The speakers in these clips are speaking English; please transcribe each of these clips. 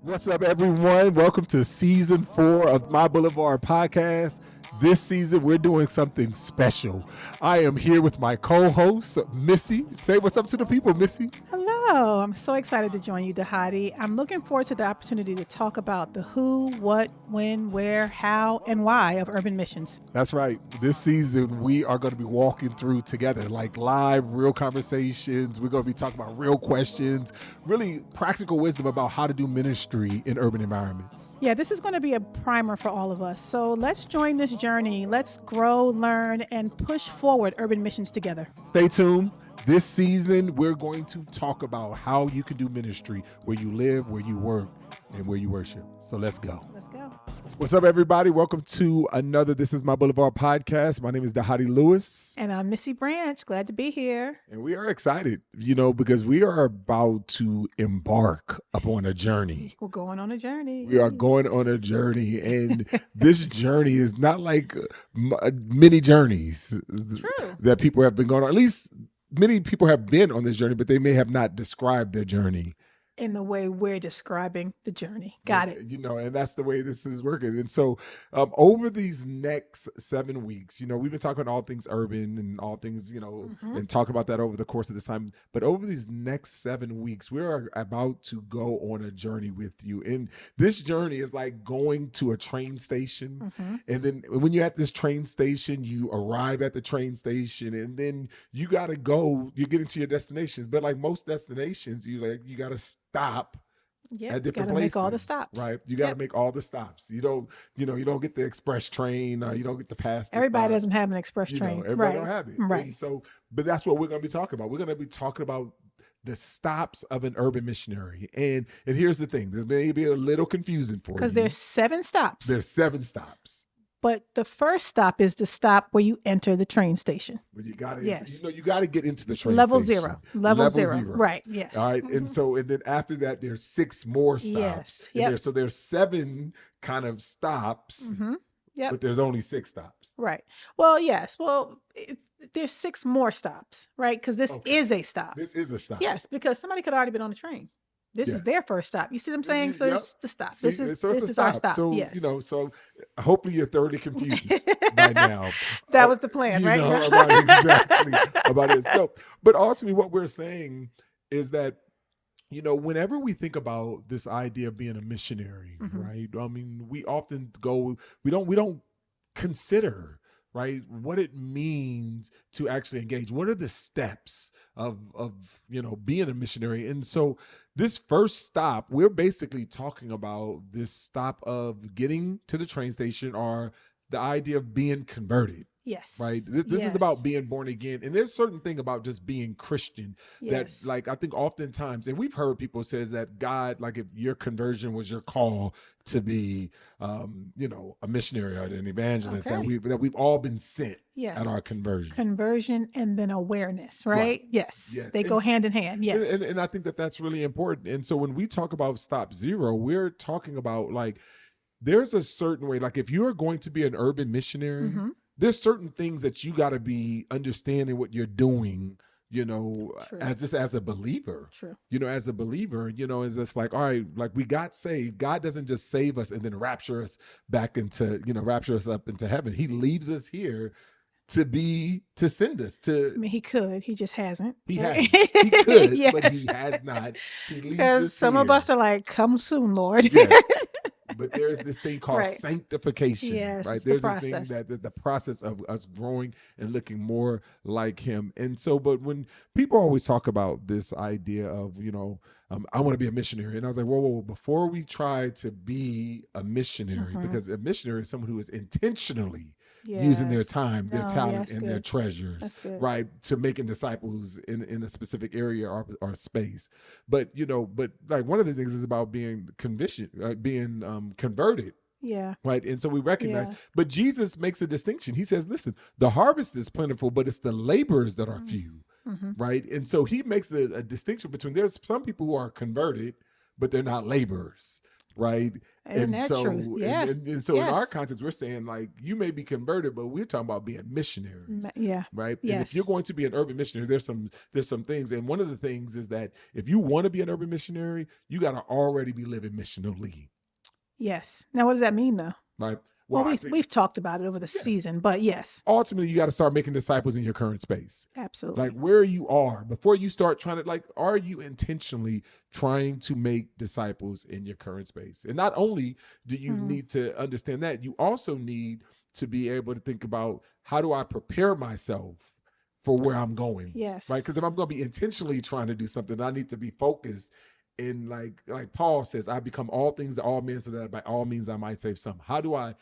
What's up, everyone? Welcome to season 4 of My Boulevard podcast. This season, we're doing something special. I am here with my co-host, Missie. Say what's up to the people, Missie. Hello, I'm so excited to join you, Dhati. I'm looking forward to the opportunity to talk about the who, what, when, where, how, and why of urban missions. That's right. This season, we are going to be walking through together, like live, real conversations. We're going to be talking about real questions, really practical wisdom about how to do ministry in urban environments. Yeah, this is going to be a primer for all of us. So let's join this journey. Let's grow, learn, and push forward urban missions together. Stay tuned. This season, we're going to talk about how you can do ministry where you live, where you work, and where you worship. So let's go. Let's go. What's up, everybody? Welcome to another This Is My Boulevard podcast. My name is Dhati Lewis. And I'm Missie Branch. Glad to be here. And we are excited, because we are about to embark upon a journey. We're going on a journey. We are going on a journey. And this journey is not like many journeys that people have been going on. At least many people have been on this journey, but they may have not described their journey in the way we're describing the journey. Got it. And that's the way this is working. And so over these next 7 weeks, we've been talking all things urban and all things, and talking about that over the course of this time. But over these next 7 weeks, we are about to go on a journey with you. And this journey is like going to a train station. And then when you're at this train station, you arrive at the train station and then you got to go, you get into your destinations. But like most destinations, you got to stop at different places. Make all the stops. Right. You got to make all the stops. You don't get the express train. You don't get to pass. Everybody doesn't have an express train. Everybody don't have it. Right. And so, but that's what we're going to be talking about. We're going to be talking about the stops of an urban missionary. And here's the thing. This may be a little confusing for you. Because there's 7 stops. There's 7 stops. But the first stop is the stop where you enter the train station. But you got to, you got to get into the train Level station. Level zero. Right. Yes. All right. And then after that, there's 6 more stops. Yes. So there's 7 kind of stops, but there's only 6 stops. Right. Well, yes. Well, there's 6 more stops, right? Because this is a stop. This is a stop. Yes, because somebody could have already been on the train. This is their first stop. You see what I'm saying? So it's the stop. This is our stop. So, yes. So hopefully you're thoroughly confused by now. That was the plan, right? About it. So, but ultimately what we're saying is that, whenever we think about this idea of being a missionary, right? I mean, we often we don't consider, right, what it means to actually engage. What are the steps of being a missionary? And so this first stop, we're basically talking about this stop of getting to the train station, or the idea of being converted. Yes. Right. This is about being born again. And there's certain thing about just being Christian that, like, I think oftentimes, and we've heard people says that God, like, if your conversion was your call to be, a missionary or an evangelist, that we've all been sent at our conversion. Conversion and then awareness, right? Yes. They go hand in hand. Yes. And I think that that's really important. And so when we talk about stop 0, we're talking about, like, there's a certain way, like, if you're going to be an urban missionary, there's certain things that you got to be understanding what you're doing, as a believer. True. As a believer, it's just like, all right, like, we got saved. God doesn't just save us and then rapture us back into, rapture us up into heaven. He leaves us here to send us to. I mean, he could. He just hasn't. He hasn't. He could, but he has not. Because some of us are like, come soon, Lord. Yes. But there's this thing called sanctification, yes, right? There's this thing that the process of us growing and looking more like him. And so, but when people always talk about this idea of, I want to be a missionary. And I was like, whoa, before we try to be a missionary, because a missionary is someone who is intentionally using their time, their talent, and their treasures, right, to making disciples in a specific area or space. But like, one of the things is about being converted. Yeah. Right. And so we recognize, but Jesus makes a distinction. He says, listen, the harvest is plentiful, but it's the laborers that are few. Right. And so he makes a distinction between, there's some people who are converted, but they're not laborers. right? And And that truth. so, Yeah. and so, in our Yes. context, we're saying like you may be converted, but we're talking about being missionaries, Yeah. right? And if you're Yes. going to be an urban missionary, there's some things, and one of the things is that if you want to be an urban missionary, you got to already be living missionally, Yes. Now, what does that mean, though? right? Well, Well, I think we've talked about it over the yeah, season, but yes, ultimately you got to start making disciples in your current space. Like absolutely. where you are before you start trying to, like, are you intentionally trying to make disciples in your current space? And not only do you Mm, need to understand that, you also need to be able to think about, how do I prepare myself for where I'm going, right? Because yes. if I'm going to be intentionally trying to do something, I need to be focused. And like Paul says, I become all things to all men so that by all means I might save some. How do I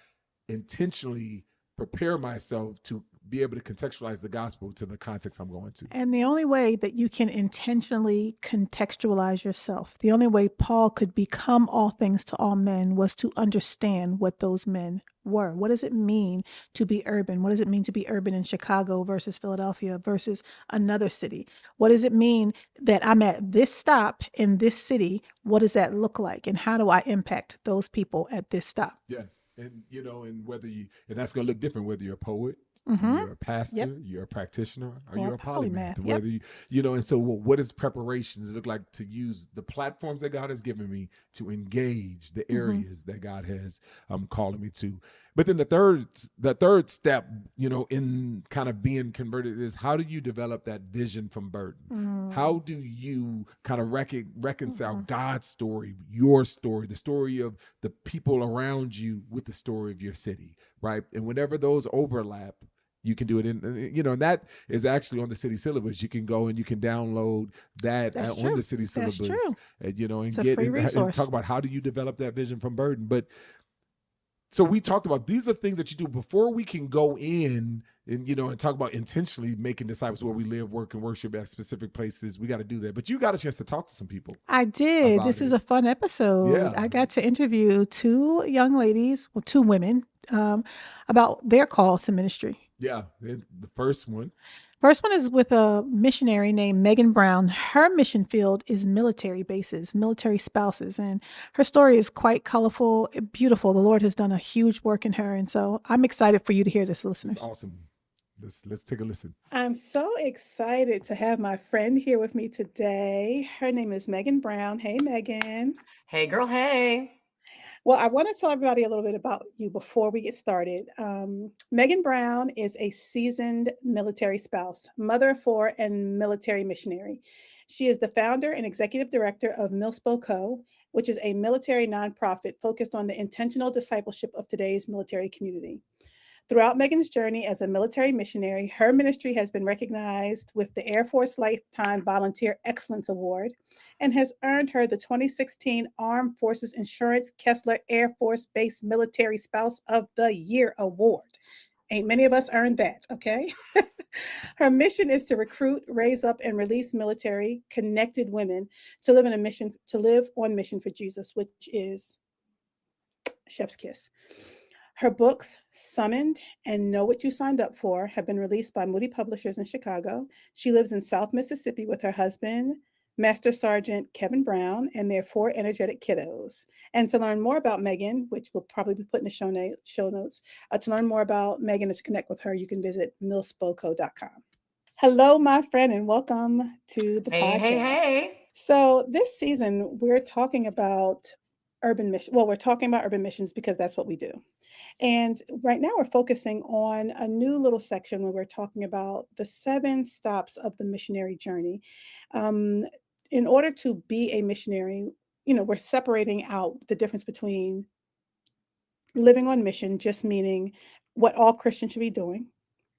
intentionally prepare myself to be able to contextualize the gospel to the context I'm going to? And the only way that you can intentionally contextualize yourself, the only way Paul could become all things to all men was to understand what those men were. What does it mean to be urban? What does it mean to be urban in Chicago versus Philadelphia versus another city? What does it mean that I'm at this stop in this city? What does that look like? And how do I impact those people at this stop? Yes. And and whether you, and that's going to look different whether you're a poet, Mm-hmm. you're a Yep. pastor, you're a practitioner, or Or a you're a polymath, polymath. Yep. whether and so what does preparations look like to use the platforms that God has given me to engage the Mm-hmm. areas that God has calling me to? But then the third step, in kind of being converted, is how do you develop that vision from burden? Mm-hmm. How do you kind of reconcile God's story, your story, the story of the people around you with the story of your city, right? And whenever those overlap, you can do it and that is actually on the city syllabus. You can go and you can download that That's on true. the city That's syllabus, true. and It's a get free and talk resource. about how do you develop that vision from burden. But so we talked about these are things that you do before we can go in and talk about intentionally making disciples where we live, work, and worship at specific places. We got to do that. But you got a chance to talk to some people I did. about This is it. a fun episode. Yeah. I got to interview two young ladies, well, two women, about their call to ministry. Yeah. And the first one. First one is with a missionary named Megan Brown. Her mission field is military bases, military spouses, and her story is quite colorful, beautiful. The Lord has done a huge work in her, and so I'm excited for you to hear this, It's listeners. awesome. Let's take a listen. I'm so excited to have my friend here with me today. Her name is Megan Brown. Hey, Megan. Hey, girl, hey. Well, I want to tell everybody a little bit about you before we get started. Megan Brown is a seasoned military spouse, mother of four, and military missionary. She is the founder and executive director of Millspo Co., which is a military nonprofit focused on the intentional discipleship of today's military community. Throughout Megan's journey as a military missionary, her ministry has been recognized with the Air Force Lifetime Volunteer Excellence Award and has earned her the 2016 Armed Forces Insurance Kessler Air Force Base Military Spouse of the Year Award. Ain't many of us earned that, okay? Her mission is to recruit, raise up, and release military connected women to live on mission for Jesus, which is chef's kiss. Her books, Summoned and Know What You Signed Up For, have been released by Moody Publishers in Chicago. She lives in South Mississippi with her husband, Master Sergeant Kevin Brown, and their four energetic kiddos. And to learn more about Megan, which we'll probably be putting in the show notes, to learn more about Megan and to connect with her, you can visit millspoco.com. Hello, my friend, and welcome to the Hey, hey, podcast. hey. So this season, we're talking about urban mission. Well, we're talking about urban missions because that's what we do. And right now we're focusing on a new little section where we're talking about the 7 stops of the missionary journey. Um, in order to be a missionary, we're separating out the difference between living on mission, just meaning what all Christians should be doing,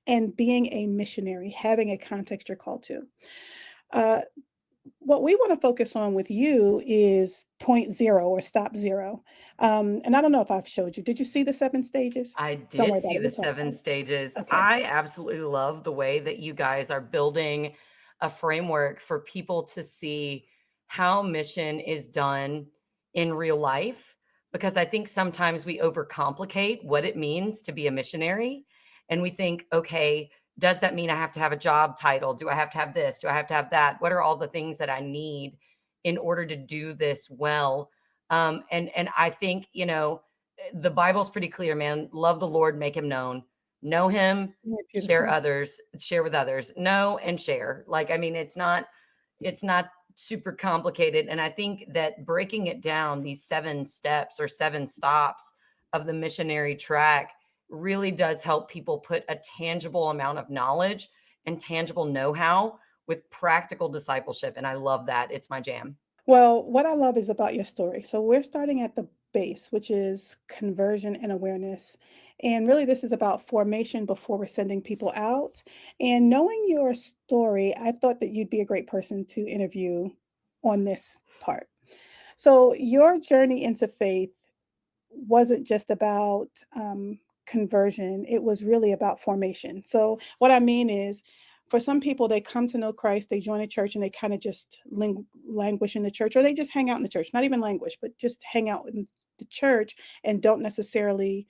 and being a missionary, having a context you're called to. Uh, what we want to focus on with you is point zero or stop zero. And I don't know if I've showed you. Did you see the 7 stages? I Don't worry did about see it. the We'll talk 7 about stages. it. Okay. I absolutely love the way that you guys are building a framework for people to see how mission is done in real life, because I think sometimes we overcomplicate what it means to be a missionary. And we think, okay, does that mean I have to have a job title? Do I have to have this? Do I have to have that? What are all the things that I need in order to do this well? And I think, the Bible's pretty clear, man. Love the Lord, make him known. Know him, Yeah, share beautiful. share with others. Know and share. Like, I mean, it's not super complicated. And I think that breaking it down, these 7 steps or 7 stops of the missionary track really does help people put a tangible amount of knowledge and tangible know-how with practical discipleship. And I love that. It's my jam. Well, what I love is about your story. So we're starting at the base, which is conversion and awareness. And really, this is about formation before we're sending people out. And knowing your story, I thought that you'd be a great person to interview on this part. So, your journey into faith wasn't just about conversion, it was really about formation. So, what I mean is, for some people, they come to know Christ, they join a church, and they kind of just languish in the church, or they just hang out in the church, not even languish, but just hang out in the church and don't necessarily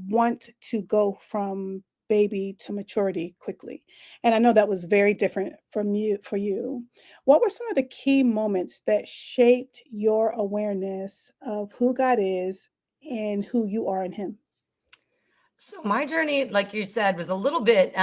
want to go from baby to maturity quickly. And I know that was very different from you for you. What were some of the key moments that shaped your awareness of who God is and who you are in him? So my journey, like you said, was a little bit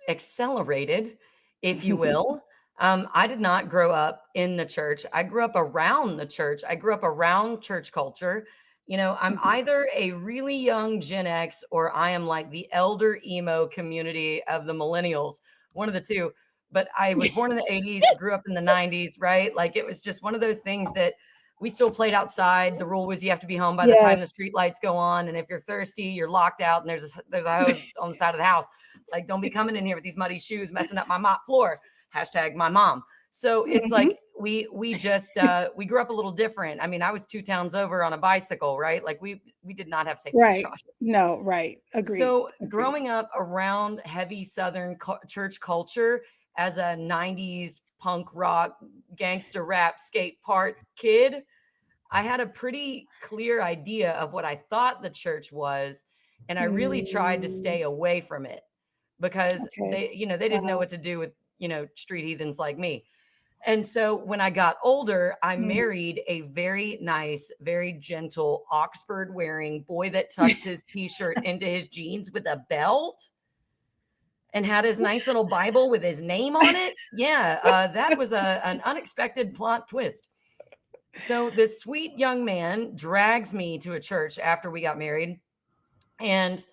accelerated, if you will. I did not grow up in the church. I grew up around the church. I grew up around church culture. I'm Mhm. either a really young Gen X or I am like the elder emo community of the millennials, one of the two. But I was born in the 80s, grew up in the 90s, right? Like it was just one of those things that we still played outside. The rule was you have to be home by the time the Yes. street lights go on. And if you're thirsty, you're locked out and there's a hose on the side of the house. Like, don't be coming in here with these muddy shoes, messing up my mop floor. Hashtag my mom. So it's Mhm. like we just we grew up a little different. I mean, I was 2 towns over on a bicycle, right? Like we did not have safety Right. precautions. No, right. Agreed. So Agreed. growing up around heavy Southern church culture as a 90s punk rock, gangster rap, skate park kid, I had a pretty clear idea of what I thought the church was. And I really tried to Mm, stay away from it because okay. they didn't know Wow. what to do with, street heathens like me. And so when I got older, I Mm. married a very nice, very gentle Oxford wearing boy that tucks his t-shirt into his jeans with a belt and had his nice little Bible with his name on it. Yeah, that was an unexpected plot twist. So this sweet young man drags me to a church after we got married, and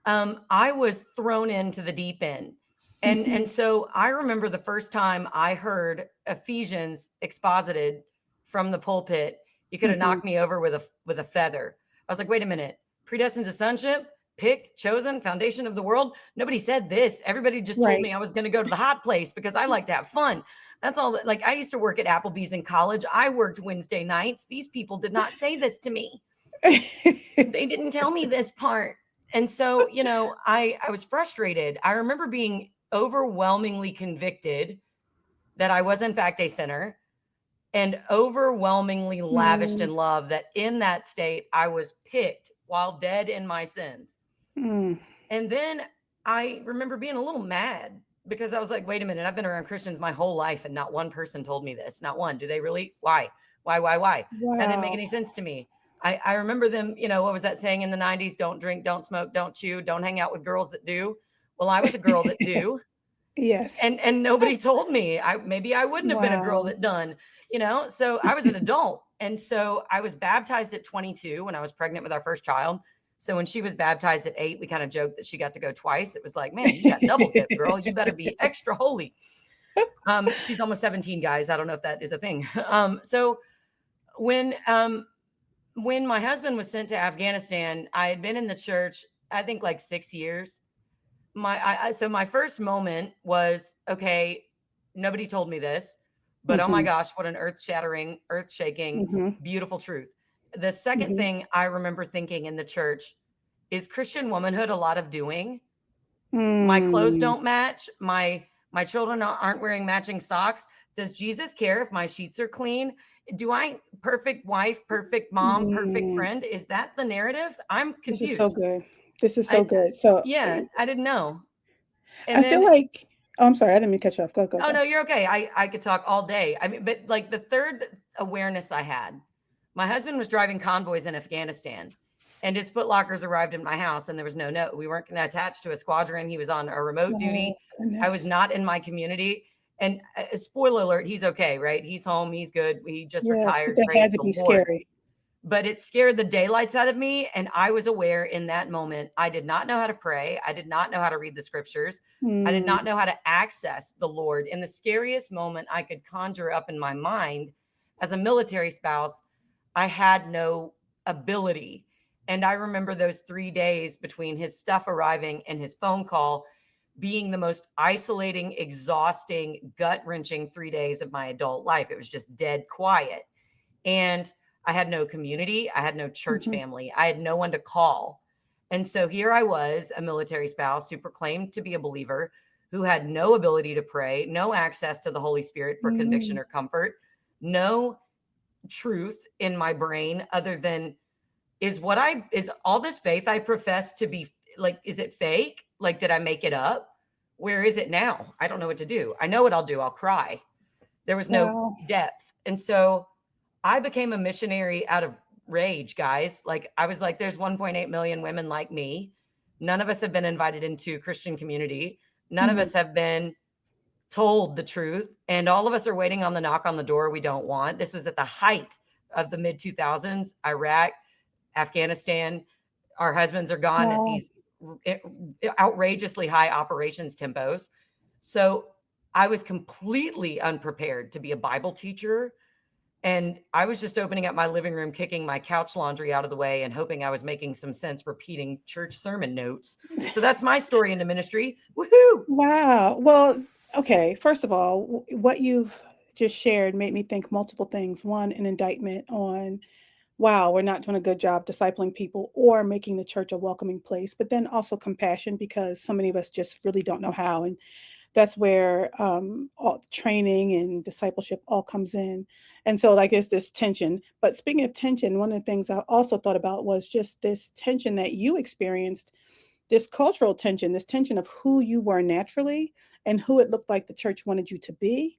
I was thrown into the deep end. And Mhm. so I remember the first time I heard Ephesians exposited from the pulpit, you could have Mhm. knocked me over with a feather. I was like, wait a minute, predestined to sonship, picked, chosen, foundation of the world. Nobody said this. Everybody just told me Right. I was going to go to the hot place because I like to have fun. That's all like I used to work at Applebee's in college. I worked Wednesday nights. These people did not say this to me. They didn't tell me this part. And so, I was frustrated. I remember being overwhelmingly convicted that I was in fact a sinner and overwhelmingly lavished Mm, in love that in that state I was picked while dead in my sins. mm, And then I remember being a little mad because I was like, wait a minute, I've been around Christians my whole life and not one person told me this. Not one. Do they really? Why? Why? That didn't make wow. any sense to me. I remember them, what was that saying in the 90s? Don't drink, don't smoke, don't chew, don't hang out with girls that do. Well, I was a girl that do. Yes. And nobody told me. Maybe I wouldn't have been a girl Wow. that done, so I was an adult. And so I was baptized at 22 when I was pregnant with our first child. So when she was baptized at 8, we kind of joked that she got to go twice. It was like, man, you got double dip, girl. You better be extra holy. She's almost 17, guys. I don't know if that is a thing. So when when my husband was sent to Afghanistan, I had been in the church, I think like 6 years. So my first moment was, okay, nobody told me this, but oh my Mhm, gosh, what an earth-shattering, earth-shaking, mhm, beautiful truth. The second mhm. thing I remember thinking in the church is Christian womanhood a lot of doing. My clothes Mm, don't match. My children aren't wearing matching socks. Does Jesus care if my sheets are clean? Do I perfect wife, perfect mom, perfect mm. friend? Is that the narrative? I'm This is so confused. good. This is so I good. So, yeah, I didn't know. I And feel then like oh, I'm sorry, I didn't mean to cut you off. Go, go, oh go. no, you're okay. I could talk all day. I mean, but like the third awareness I had My husband was driving convoys in Afghanistan, and his footlockers arrived at my house, and there was no note. We weren't attached to a squadron. He was on a remote Oh, duty. I was goodness. not in my community. And spoiler alert, he's okay, right? He's home. He's good. He just Yes, but retired. that Praise had to the be Lord. scary. But it scared the daylights out of me. And I was aware in that moment, I did not know how to pray. I did not know how to read the scriptures. I did not know how to access the Lord in the scariest moment I could conjure up in my mind. As a military spouse, I had no ability. And I remember those 3 days between his stuff arriving and his phone call being the most isolating, exhausting, gut-wrenching 3 days of my adult life. It was just dead quiet. And I had no community. I had no church family. I had no one to call. And so here I was, a military spouse who proclaimed to be a believer, who had no ability to pray, no access to the Holy Spirit for conviction or comfort, no truth in my brain other than is all this faith I profess to be, like, is it fake? Like, did I make it up? Where is it now? I don't know what to do. I know what I'll do. I'll cry. There was no Wow. depth. And so I became a missionary out of rage, guys. Like, I was like, there's 1.8 million women like me. None of us have been invited into Christian community. None of us have been told the truth. And all of us are waiting on the knock on the door we don't want. This was at the height of the mid 2000s, Iraq, Afghanistan. Our husbands are gone at Wow. these outrageously high operations tempos. So I was completely unprepared to be a Bible teacher. And I was just opening up my living room, kicking my couch laundry out of the way and hoping I was making some sense repeating church sermon notes. So that's my story into ministry. Woohoo! Wow. Well, okay. First of all, what you've just shared made me think multiple things. One, an indictment on, wow, we're not doing a good job discipling people or making the church a welcoming place, but then also compassion because so many of us just really don't know how. And that's where all training and discipleship all comes in. And so, like, there's this tension. But speaking of tension, one of the things I also thought about was just this tension that you experienced, this cultural tension, this tension of who you were naturally and who it looked like the church wanted you to be.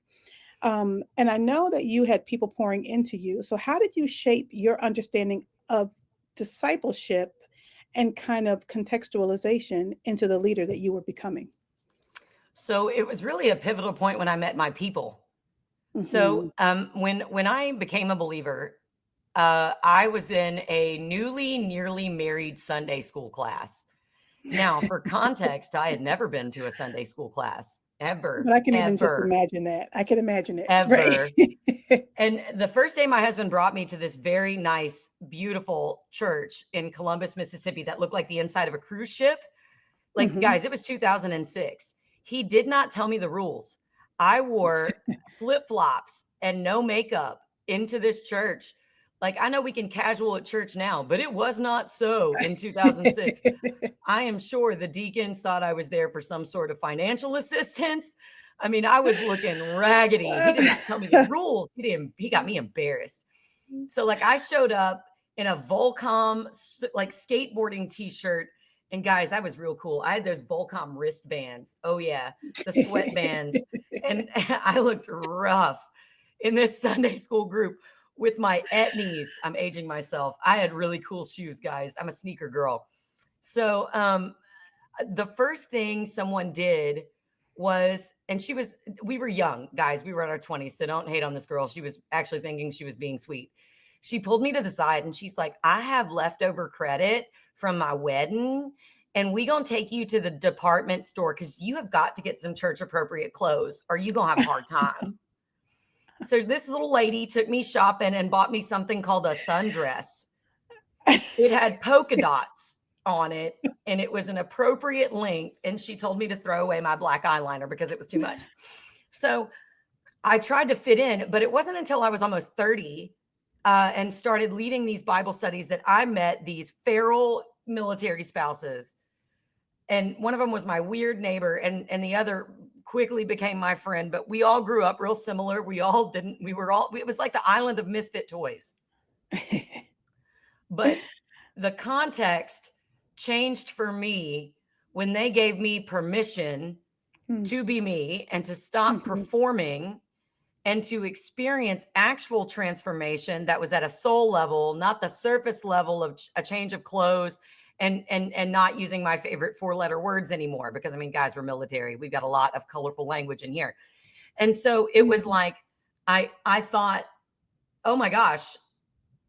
And I know that you had people pouring into you. So, how did you shape your understanding of discipleship and kind of contextualization into the leader that you were becoming? So it was really a pivotal point when I met my people. Mhm. So when I became a believer, I was in a nearly married Sunday school class. Now, for context, I had never been to a Sunday school class But I can even just ever, imagine that. I can imagine it, right? ever. And the first day my husband brought me to this very nice, beautiful church in Columbus, Mississippi that looked like the inside of a cruise ship. Like, Mhm. guys, it was 2006. He did not tell me the rules. I wore flip-flops and no makeup into this church. Like, I know we can casual at church now, but it was not so in 2006. I am sure the deacons thought I was there for some sort of financial assistance. I mean, I was looking raggedy. He did not tell me the rules. He got me embarrassed. So, like, I showed up in a Volcom like skateboarding t-shirt. And guys, that was real cool. I had those Volcom wristbands. Oh yeah, the sweatbands. And I looked rough in this Sunday school group with my etnies. I'm aging myself. I had really cool shoes, guys. I'm a sneaker girl. So the first thing someone did was, and we were young, guys. We were in our 20s. So don't hate on this girl. She was actually thinking she was being sweet. She pulled me to the side and she's like, I have leftover credit from my wedding. And we gonna take you to the department store because you have got to get some church appropriate clothes or you gonna have a hard time. So this little lady took me shopping and bought me something called a sundress. It had polka dots on it and it was an appropriate length. And she told me to throw away my black eyeliner because it was too much. So I tried to fit in, but it wasn't until I was almost 30 and started leading these Bible studies that I met these feral military spouses. And one of them was my weird neighbor, and the other quickly became my friend. But we all grew up real similar. It was like the island of misfit toys. But the context changed for me when they gave me permission Mm, to be me and to stop mhm. performing and to experience actual transformation that was at a soul level, not the surface level of a change of clothes and not using my favorite 4-letter words anymore. Because I mean, guys, we're military. We've got a lot of colorful language in here. And so it was like, I thought, oh my gosh,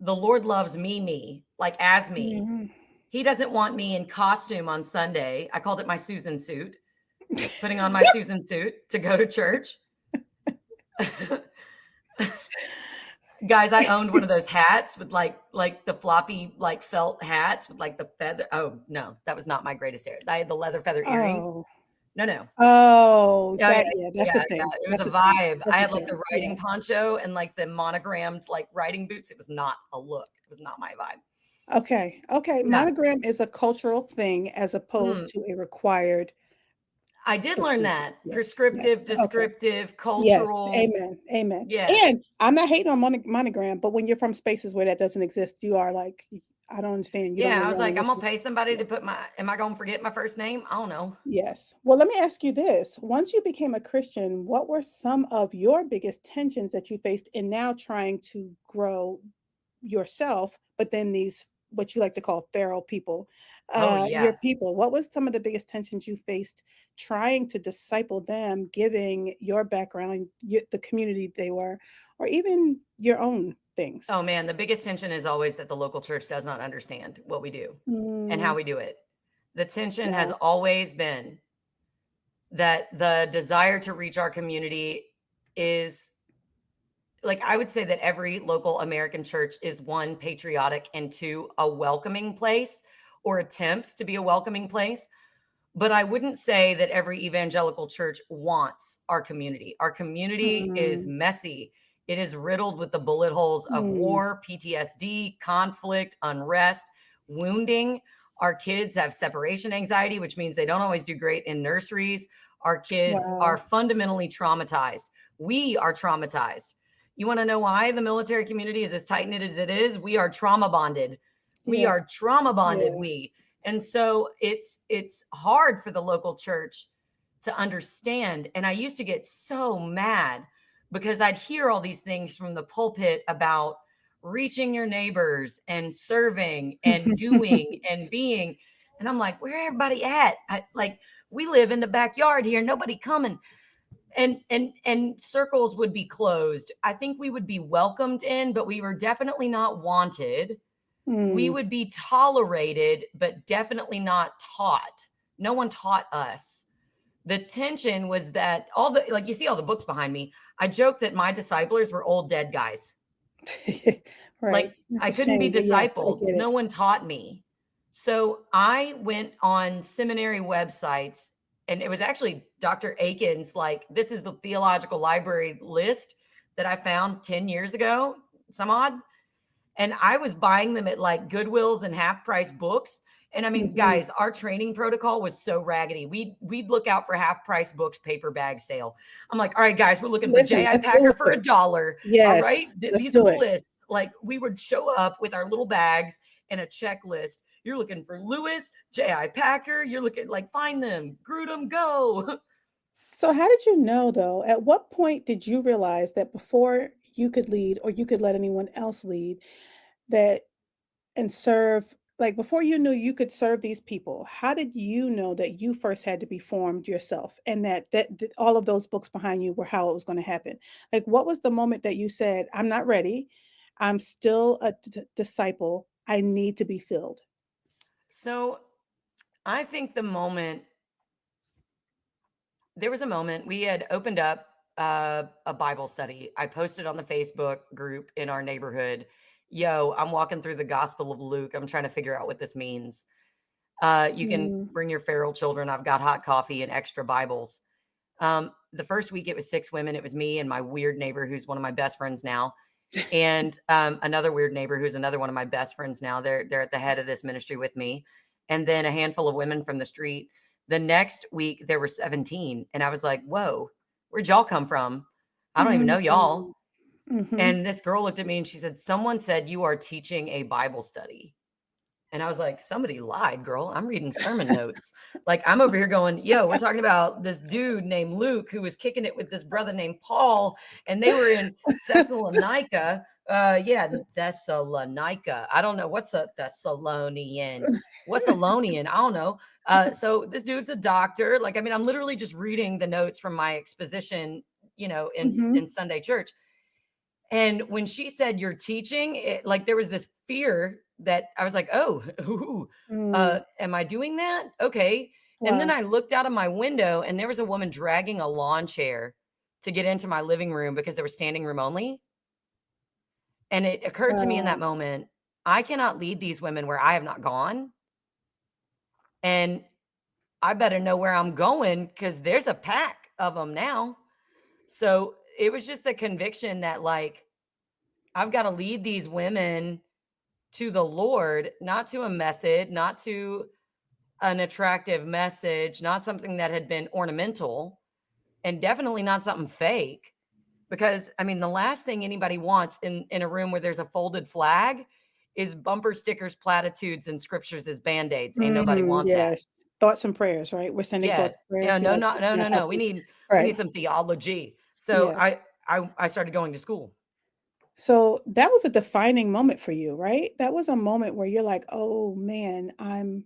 the Lord loves me, like as me. Mm-hmm. He doesn't want me in costume on Sunday. I called it my Susan suit, putting on my Susan suit to go to church. Guys, I owned one of those hats with like the floppy, like felt hats with like the feather. Oh no, that was not my greatest hair. I had the leather feather earrings. Oh. No. Oh, Yeah, that's the thing. It was That's a the thing. vibe. That's I the had like the thing. riding Yeah. poncho and like the monogrammed like riding boots. It was not a look. It was not my vibe. Okay. Yeah. Monogram is a cultural thing as opposed to a required I did learn procedure. that. Yes. Prescriptive, Okay. descriptive, Yes. cultural. Amen. Yes. And I'm not hating on monogram, but when you're from spaces where that doesn't exist, you are like, I don't understand. You don't Yeah, know I was one like, I'm unless gonna you. pay somebody Yeah. to put am I gonna forget my first name? I don't know. Yes. Well, let me ask you this. Once you became a Christian, what were some of your biggest tensions that you faced in now trying to grow yourself, but then these, what you like to call feral people, Oh your yeah. people, what was some of the biggest tensions you faced trying to disciple them, giving your background, the community they were, or even your own things? Oh man, the biggest tension is always that the local church does not understand what we do and how Mm, we do it. The tension has wow. always been that the desire to reach our community is like, I would say that every local American church is one, patriotic, and two, a welcoming place or attempts to be a welcoming place. But I wouldn't say that every evangelical church wants our community. Our community is Mm, messy. It is riddled with the bullet holes of mm, war, PTSD, conflict, unrest, wounding. Our kids have separation anxiety, which means they don't always do great in nurseries. Our kids are wow. fundamentally traumatized. We are traumatized. You want to know why the military community is as tight knit as it is? We are trauma bonded. We Yeah. are trauma bonded. Yeah. And so it's hard for the local church to understand. And I used to get so mad because I'd hear all these things from the pulpit about reaching your neighbors and serving and doing and being. And I'm like, where everybody at? Like, we live in the backyard here, nobody coming. And circles would be closed. I think we would be welcomed in, but we were definitely not wanted. We Mm, would be tolerated, but definitely not taught. No one taught us. The tension was that like you see all the books behind me. I joke that my disciplers were old dead guys. right. Like, That's I a couldn't be shame, but yes, I discipled. get No it. one taught me. So I went on seminary websites, and it was actually Dr. Aiken's, like, this is the theological library list that I found 10 years ago, some odd. And I was buying them at like Goodwills and half price books. And I mean, Hmm. guys, our training protocol was so raggedy. We'd look out for half price books, paper bag sale. I'm like, all right, guys, we're looking for Listen, J.I. let's do Packer for it. $1. All Yes, right. let's These are do the it. lists. Like, we would show up with our little bags and a checklist. You're looking for Lewis, J.I. Packer. You're looking, like, find them, Grudem, go. So how did you know though? At what point did you realize that before you could lead or you could let anyone else lead that and serve, like before you knew you could serve these people, how did you know that you first had to be formed yourself and that all of those books behind you were how it was going to happen? Like what was the moment that you said, I'm not ready. I'm still a disciple. I need to be filled. So I think there was a moment we had opened up a Bible study. I posted on the Facebook group in our neighborhood, yo, I'm walking through the Gospel of Luke. I'm trying to figure out what this means. You can Mm, bring your feral children. I've got hot coffee and extra Bibles. The first week it was 6 women. It was me and my weird neighbor, who's one of my best friends now, and another weird neighbor who's another one of my best friends now. They're at the head of this ministry with me, and then a handful of women from the street. The next week there were 17, and I was like, "Whoa, where'd y'all come from? I don't even know y'all." mm, mhm. And this girl looked at me and she said, "Someone said you are teaching a Bible study." And I was like, somebody lied, girl. I'm reading sermon notes. Like, I'm over here going, yo, we're talking about this dude named Luke who was kicking it with this brother named Paul, and they were in Thessalonica. Thessalonica. I don't know what's a Thessalonian. What's Alonian? I don't know. So this dude's a doctor. Like, I mean, I'm literally just reading the notes from my exposition, in Sunday church. And when she said you're teaching, like there was this fear that I was like, oh, am I doing that? Okay. And then Wow. I looked out of my window and there was a woman dragging a lawn chair to get into my living room because there was standing room only. And it occurred to me in that Wow. moment, I cannot lead these women where I have not gone. And I better know where I'm going because there's a pack of them now. So it was just the conviction that, like, I've got to lead these women to the Lord, not to a method, not to an attractive message, not something that had been ornamental, and definitely not something fake. Because, I mean, the last thing anybody wants in a room where there's a folded flag is bumper stickers, platitudes, and scriptures as band-aids. Ain't nobody want that. Yes. Thoughts and prayers, right? We're sending Yeah. thoughts and Yeah. prayers. No, Like, no, it's no, no, not no. We helping. need Right. some theology. So Yeah. I started going to school. So that was a defining moment for you, right? That was a moment where you're like, oh man, I'm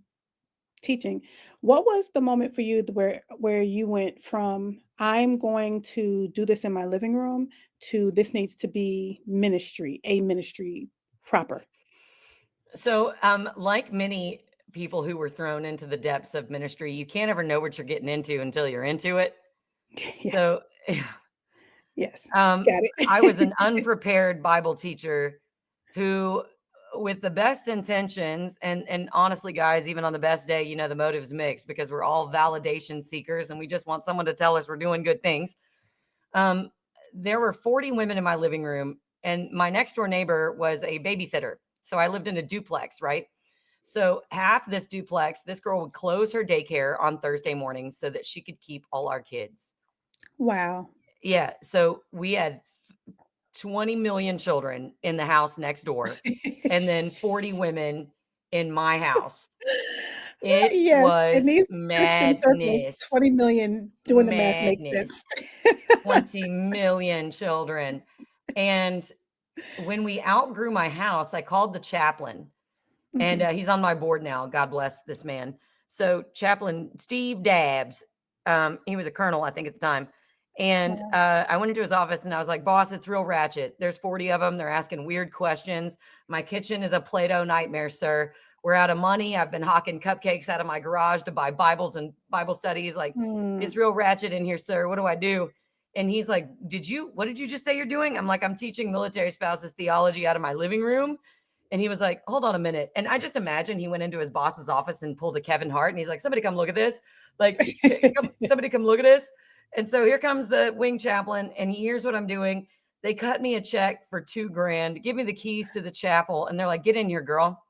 teaching. What was the moment for you where you went from I'm going to do this in my living room to this needs to be ministry, a ministry proper? So, like many people who were thrown into the depths of ministry, you can't ever know what you're getting into until you're into it. Yes. So, Yes. Got I was it. an unprepared Bible teacher who, with the best intentions, and honestly, guys, even on the best day, the motive's mixed because we're all validation seekers and we just want someone to tell us we're doing good things. Um, there were 40 women in my living room, and my next door neighbor was a babysitter. So I lived in a duplex, right? So half this duplex, this girl would close her daycare on Thursday mornings so that she could keep all our kids. Wow. Yeah. So we had 20 million children in the house next door, and then 40 women in my house. It Yes, in was these Christian circles, madness. 20 million doing the math makes Madness. sense. 20 million children. And when we outgrew my house, I called the chaplain, and Mhm. he's on my board now. God bless this man. So Chaplain Steve Dabbs, he was a colonel, I think, at the time. And Wow. I went into his office and I was like, boss, it's real ratchet. There's 40 of them. They're asking weird questions. My kitchen is a Play-Doh nightmare, sir. We're out of money. I've been hawking cupcakes out of my garage to buy Bibles and Bible studies. Like, Mm. it's real ratchet in here, sir. What do I do? And he's like, what did you just say you're doing? I'm like, I'm teaching military spouses theology out of my living room. And he was like, hold on a minute. And I just imagine he went into his boss's office and pulled a Kevin Hart. And he's like, somebody come look at this. Like, somebody come look at this. And so here comes the wing chaplain, and he hears what I'm doing. They cut me a check for $2,000, give me the keys to the chapel. And they're like, get in here, girl.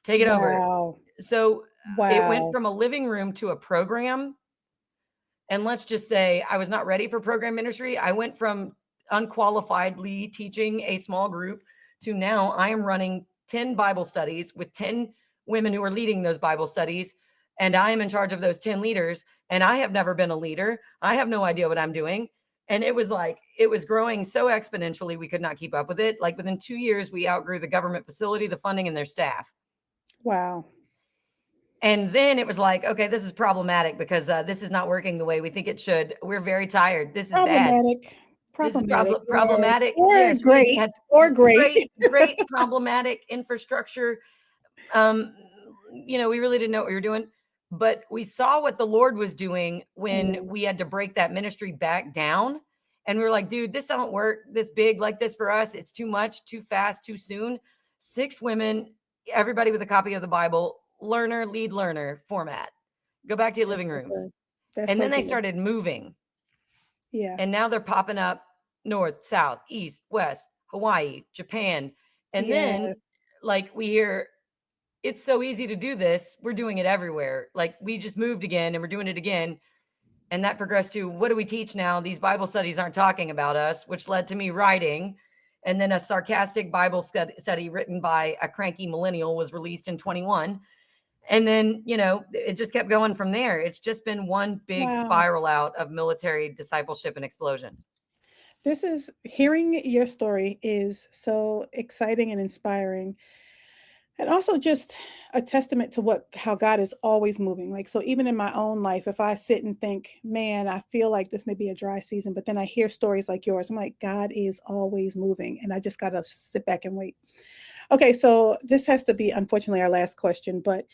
Take it over. Wow. So it went Wow. from a living room to a program. And let's just say I was not ready for program ministry. I went from unqualifiedly teaching a small group to now I am running 10 Bible studies with 10 women who are leading those Bible studies. And I am in charge of those 10 leaders. And I have never been a leader. I have no idea what I'm doing. And it was growing so exponentially, we could not keep up with it. Like within 2 years, we outgrew the government facility, the funding, and their staff. Wow. And then it was like, okay, this is problematic because this is not working the way we think it should. We're very tired. This is bad. Problematic. This is Problematic. problematic. Or Yes, we great. had Or great. great problematic infrastructure. Um, we really didn't know what we were doing, but we saw what the Lord was doing when Amen. we had to break that ministry back down. And we were like, dude, this don't work this big like this for us. It's too much, too fast, too soon. 6 women, everybody with a copy of the Bible, learner, lead learner format. Go back to your That's living so rooms. good. That's And so then they good. started moving. Yeah. And now they're popping up north, south, east, west, Hawaii, Japan. And Yes. then, like, we hear it's so easy to do this. We're doing it everywhere. Like, we just moved again and we're doing it again. And that progressed to what do we teach now? These Bible studies aren't talking about us, which led to me writing And then a sarcastic Bible study written by a cranky millennial was released in 21. And then, it just kept going from there. It's just been one big Wow. spiral out of military discipleship and explosion. Hearing your story is so exciting and inspiring. And also just a testament to how God is always moving. Like, so even in my own life, if I sit and think, man, I feel like this may be a dry season, but then I hear stories like yours, I'm like, God is always moving. And I just got to sit back and wait. Okay, so this has to be, unfortunately, our last question. But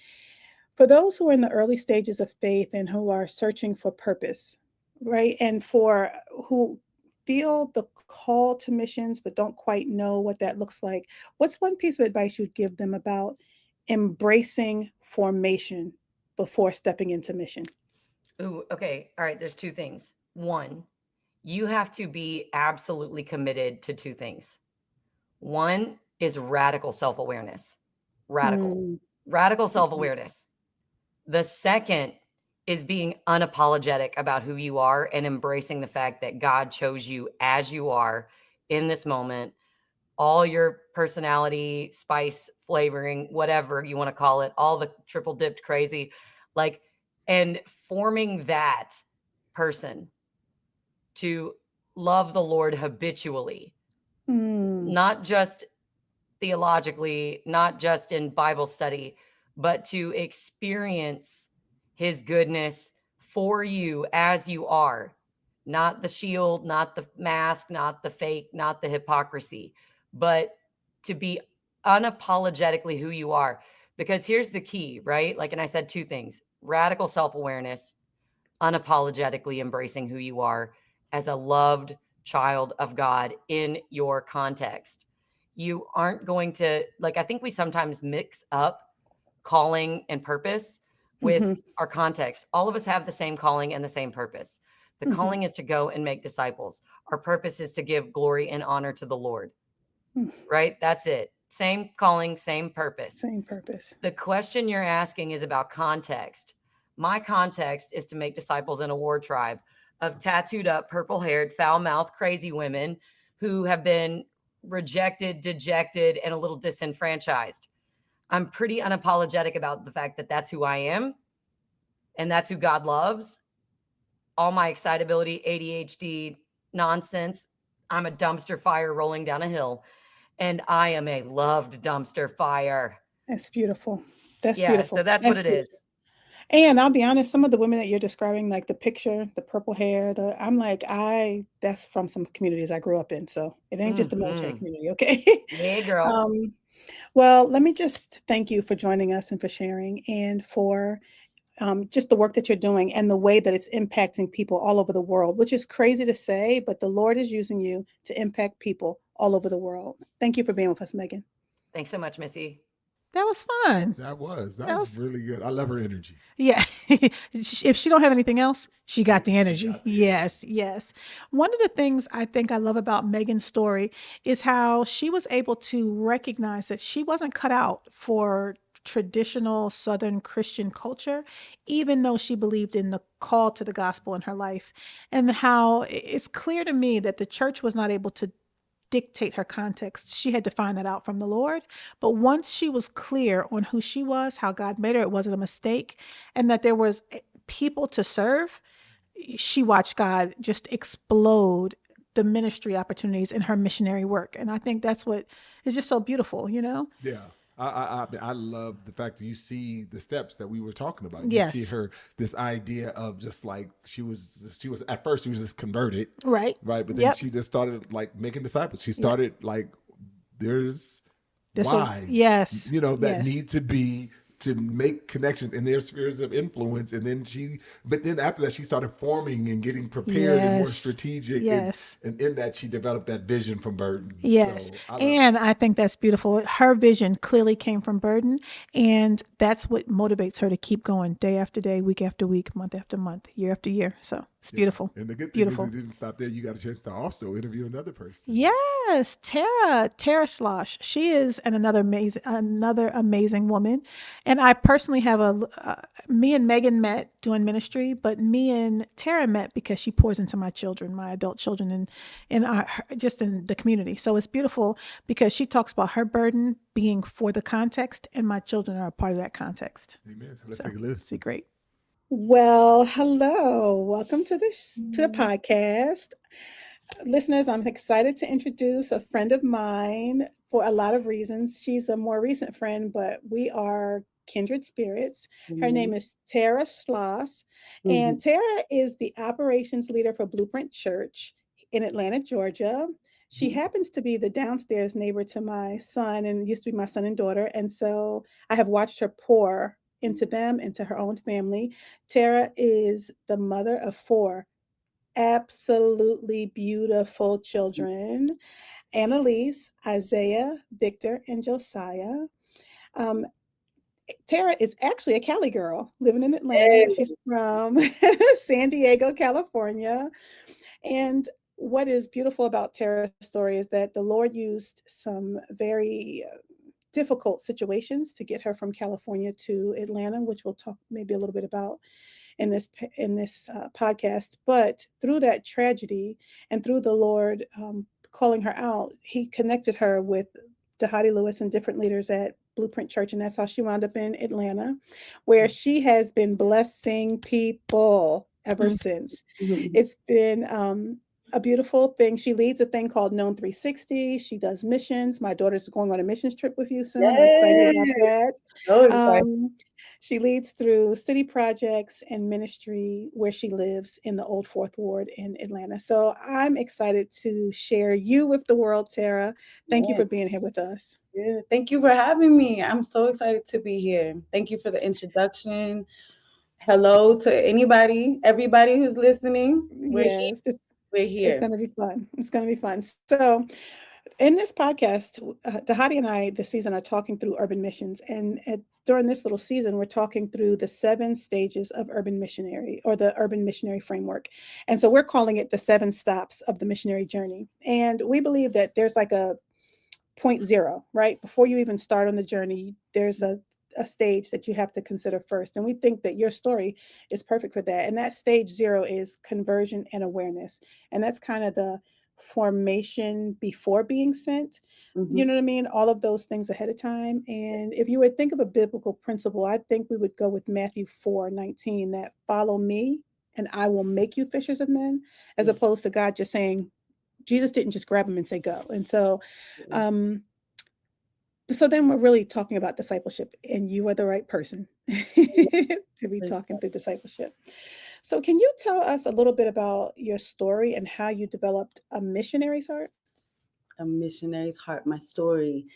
for those who are in the early stages of faith and who are searching for purpose, right? And for who feel the call to missions but don't quite know what that looks like, what's one piece of advice you'd give them about embracing formation before stepping into mission? Ooh, okay. All right. There's two things. One, you have to be absolutely committed to two things. One is radical self-awareness. Radical self-awareness. The second is being unapologetic about who you are and embracing the fact that God chose you as you are in this moment. All your personality, spice, flavoring, whatever you want to call it, all the triple dipped crazy, and forming that person to love the Lord habitually, not just theologically, not just in Bible study, but to experience his goodness for you as you are, not the shield, not the mask, not the fake, not the hypocrisy, but to be unapologetically who you are. Because here's the key, right? And I said two things: radical self-awareness, unapologetically embracing who you are as a loved child of God in your context. You aren't going to, I think we sometimes mix up calling and purpose with our context. All of us have the same calling and the same purpose. The calling is to go and make disciples. Our purpose is to give glory and honor to the Lord, right? That's it. Same calling, same purpose. Same purpose. The question you're asking is about context. My context is to make disciples in a war tribe of tattooed up, purple-haired, foul-mouthed, crazy women who have been rejected, dejected, and a little disenfranchised. I'm pretty unapologetic about the fact that that's who I am, and that's who God loves. All my excitability, ADHD nonsense, I'm a dumpster fire rolling down a hill, and I am a loved dumpster fire. That's beautiful. That's beautiful. So that's what it is. And I'll be honest, some of the women that you're describing, like the picture, the purple hair, I'm like, that's from some communities I grew up in. So it ain't just a military community. Okay. Yeah, girl. Well, let me just thank you for joining us and for sharing and for just the work that you're doing and the way that it's impacting people all over the world, which is crazy to say, but the Lord is using you to impact people all over the world. Thank you for being with us, Megan. Thanks so much, Missie. That was fun. That was really good. I love her energy. Yeah. If she don't have anything else, she got the energy. Yes. One of the things I think I love about Megan's story is how she was able to recognize that she wasn't cut out for traditional Southern Christian culture, even though she believed in the call to the gospel in her life, and how it's clear to me that the church was not able to dictate her context. She had to find that out from the Lord. But once she was clear on who she was, how God made her, it wasn't a mistake, and that there was people to serve, she watched God just explode the ministry opportunities in her missionary work. And I think that's what is just so beautiful, Yeah. I love the fact that you see the steps that we were talking about. Yes. You see her, this idea of just like she was at first she was just converted, right? But then she just started making disciples. She started there's wives, that need to be to make connections in their spheres of influence, and then but then after that she started forming and getting prepared and more strategic, and in that she developed that vision from Burden. So I think that's beautiful. Her vision clearly came from Burden, and that's what motivates her to keep going day after day, week after week, month after month, year after year. So It's beautiful. And the good thing Beautiful. is it didn't stop there. You got a chance to also interview another person. Yes, Tara Schloss. She is another amazing woman, and I personally have me and Megan met doing ministry, but me and Tara met because she pours into my children, my adult children, and just in the community. So it's beautiful because she talks about her burden being for the context, and my children are a part of that context. Amen. So let's take a listen. It's great. Well, hello. Welcome to the podcast. Listeners, I'm excited to introduce a friend of mine for a lot of reasons. She's a more recent friend, but we are kindred spirits. Her name is Tara Schloss, and Tara is the operations leader for Blueprint Church in Atlanta, Georgia. She happens to be the downstairs neighbor to my son and used to be my son and daughter. And so I have watched her pour into them, into her own family. Tara is the mother of 4 absolutely beautiful children: Annalise, Isaiah, Victor, and Josiah. Tara is actually a Cali girl living in Atlanta. She's from San Diego, California. And what is beautiful about Tara's story is that the Lord used some very difficult situations to get her from California to Atlanta, which we'll talk maybe a little bit about in this podcast. But through that tragedy and through the Lord calling her out, he connected her with Dhati Lewis and different leaders at Blueprint Church, and that's how she wound up in Atlanta, where she has been blessing people ever since. It's been a beautiful thing. She leads a thing called Known 360. She does missions. My daughter's going on a missions trip with you soon. I'm excited about that. She leads through city projects and ministry where she lives in the Old Fourth Ward in Atlanta. So I'm excited to share you with the world, Tara. Thank you for being here with us. Yeah, thank you for having me. I'm so excited to be here. Thank you for the introduction. Hello to everybody who's listening. Yes, We're here. It's going to be fun. It's going to be fun. So in this podcast, Dhati and I this season are talking through urban missions. And during this little season, we're talking through the 7 stages of urban missionary, or the urban missionary framework. And so we're calling it the 7 stops of the missionary journey. And we believe that there's like a 0.0, right? Before you even start on the journey, there's a stage that you have to consider first. And we think that your story is perfect for that. And that stage 0 is conversion and awareness. And that's kind of the formation before being sent. You know what I mean? All of those things ahead of time. And if you would think of a biblical principle, I think we would go with Matthew 4:19, that follow me and I will make you fishers of men, as opposed to God just saying, Jesus didn't just grab him and say, go. And so, so then we're really talking about discipleship, and you are the right person to be talking through discipleship. So can you tell us a little bit about your story and how you developed a missionary's heart? A missionary's heart, my story.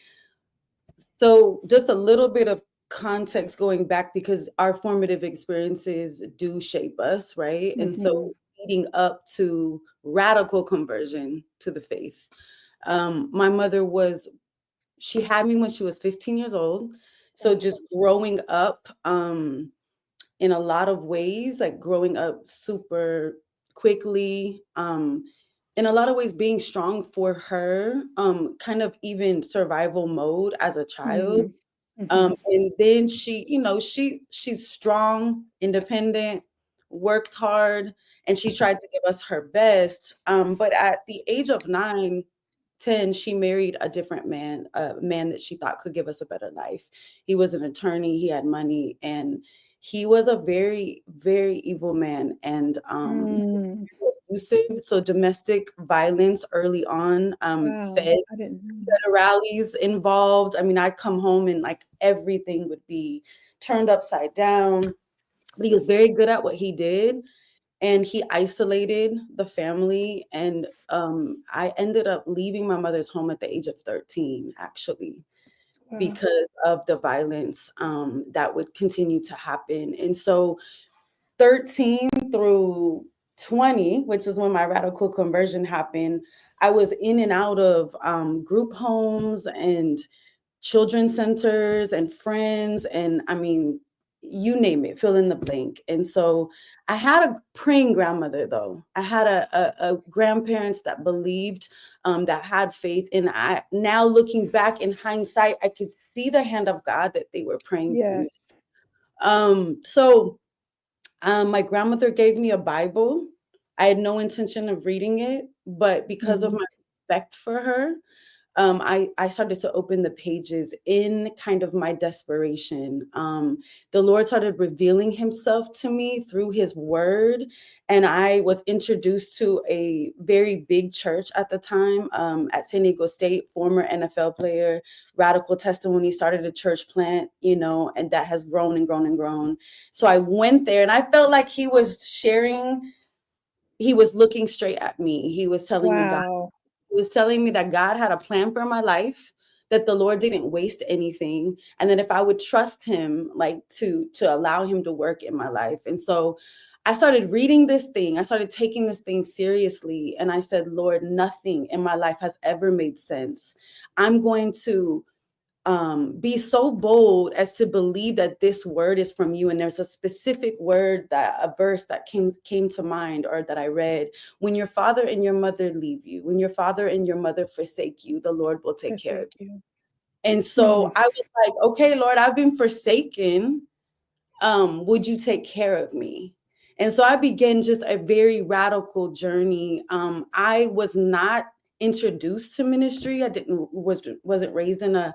So just a little bit of context going back, because our formative experiences do shape us, right? And so leading up to radical conversion to the faith. My mother she had me when she was 15 years old. So just growing up in a lot of ways, like growing up super quickly, in a lot of ways being strong for her, kind of even survival mode as a child. And then she's strong, independent, worked hard, and she tried to give us her best. But at the age of 9, 10, she married a different man, a man that she thought could give us a better life. He was an attorney, he had money, and he was a very, very evil man, and abusive. So domestic violence early on, federales involved. I mean, I'd come home and like everything would be turned upside down. But he was very good at what he did. And he isolated the family. And I ended up leaving my mother's home at the age of 13, actually, because of the violence that would continue to happen. And so 13 through 20, which is when my radical conversion happened, I was in and out of group homes and children's centers and friends. And I mean, you name it, fill in the blank. And so I had a praying grandmother, though. I had a grandparents that believed, that had faith. And I, now looking back in hindsight, I could see the hand of God that they were praying for Yes. me. So my grandmother gave me a Bible. I had no intention of reading it, but because of my respect for her, I started to open the pages in kind of my desperation. The Lord started revealing himself to me through his word. And I was introduced to a very big church at the time, at San Diego State, former NFL player, radical testimony, started a church plant, and that has grown and grown and grown. So I went there and I felt like he was looking straight at me. He was telling me God. Wow. He was telling me that God had a plan for my life, that the Lord didn't waste anything, and that if I would trust him, like to allow him to work in my life. And so I started reading this thing. I started taking this thing seriously. And I said, Lord, nothing in my life has ever made sense. I'm going to be so bold as to believe that this word is from you. And there's a specific word, that a verse that came to mind, or that I read: when your father and your mother leave you, when your father and your mother forsake you, the Lord will take care of you. And so I was like, okay, Lord, I've been forsaken. Would you take care of me? And so I began just a very radical journey. I was not introduced to ministry. I wasn't raised in a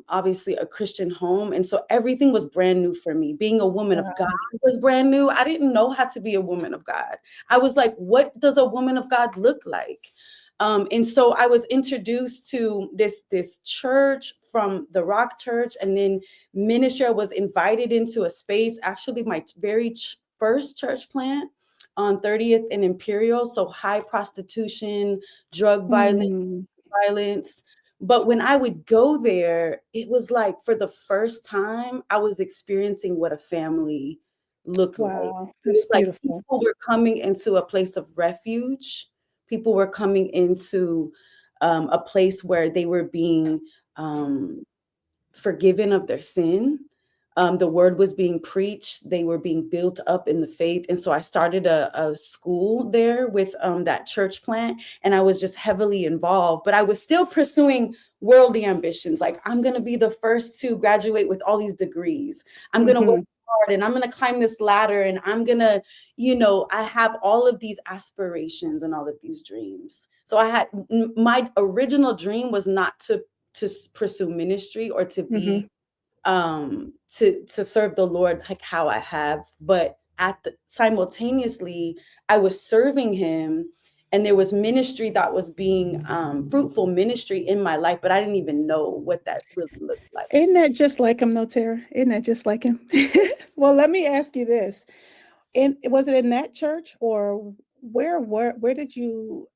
obviously a Christian home. And so everything was brand new for me. Being a woman of God was brand new. I didn't know how to be a woman of God. I was like, what does a woman of God look like? And so I was introduced to this church, from the Rock Church, and then ministry. I was invited into a space, actually my very first church plant on 30th and Imperial. So high prostitution, drug violence. But when I would go there, it was like, for the first time, I was experiencing what a family looked like. Wow. It That's was like beautiful. people were coming into a place of refuge. People were coming into a place where they were being forgiven of their sin. The word was being preached. They were being built up in the faith. And so I started a school there with that church plant, and I was just heavily involved, but I was still pursuing worldly ambitions. Like, I'm going to be the first to graduate with all these degrees. I'm going to work hard, and I'm going to climb this ladder, and I'm going to, I have all of these aspirations and all of these dreams. So my original dream was not to pursue ministry, or to be to serve the Lord like how I have, but simultaneously I was serving him, and there was ministry that was being fruitful ministry in my life, but I didn't even know what that really looked like. Isn't that just like him, though, Tara? Isn't that just like him? Well, let me ask you this. Was it in that church, or where did you,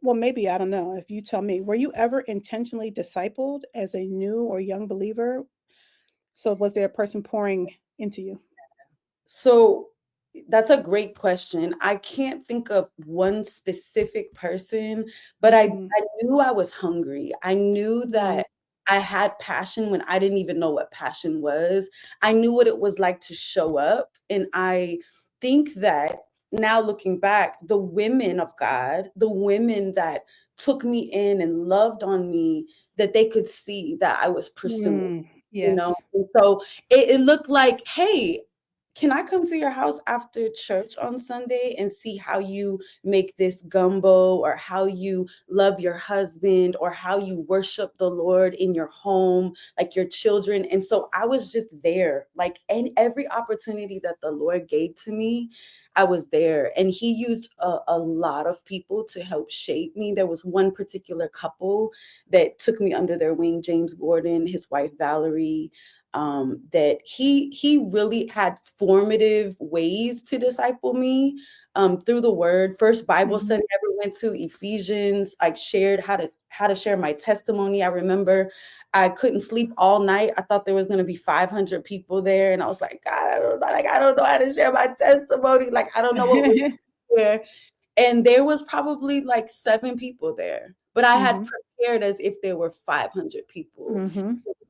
well, maybe, I don't know if you tell me, were you ever intentionally discipled as a new or young believer? So was there a person pouring into you? So that's a great question. I can't think of one specific person, but I knew I was hungry. I knew that I had passion when I didn't even know what passion was. I knew what it was like to show up. And I think that now, looking back, the women of God, the women that took me in and loved on me, that they could see that I was pursuing. Yes. And so it looked like, hey, can I come to your house after church on Sunday and see how you make this gumbo, or how you love your husband, or how you worship the Lord in your home, like your children? And so I was just there, like, and every opportunity that the Lord gave to me, I was there. And he used a lot of people to help shape me. There was one particular couple that took me under their wing, James Gordon, his wife, Valerie, that he really had formative ways to disciple me through the word. First Bible study I ever went to, Ephesians, like, shared how to share my testimony. I remember I couldn't sleep all night. I thought there was going to be 500 people there, and I was like, God, I don't know how to share my testimony. Like, I don't know what we're there. And there was probably like 7 people there, but I had prepared as if there were 500 people.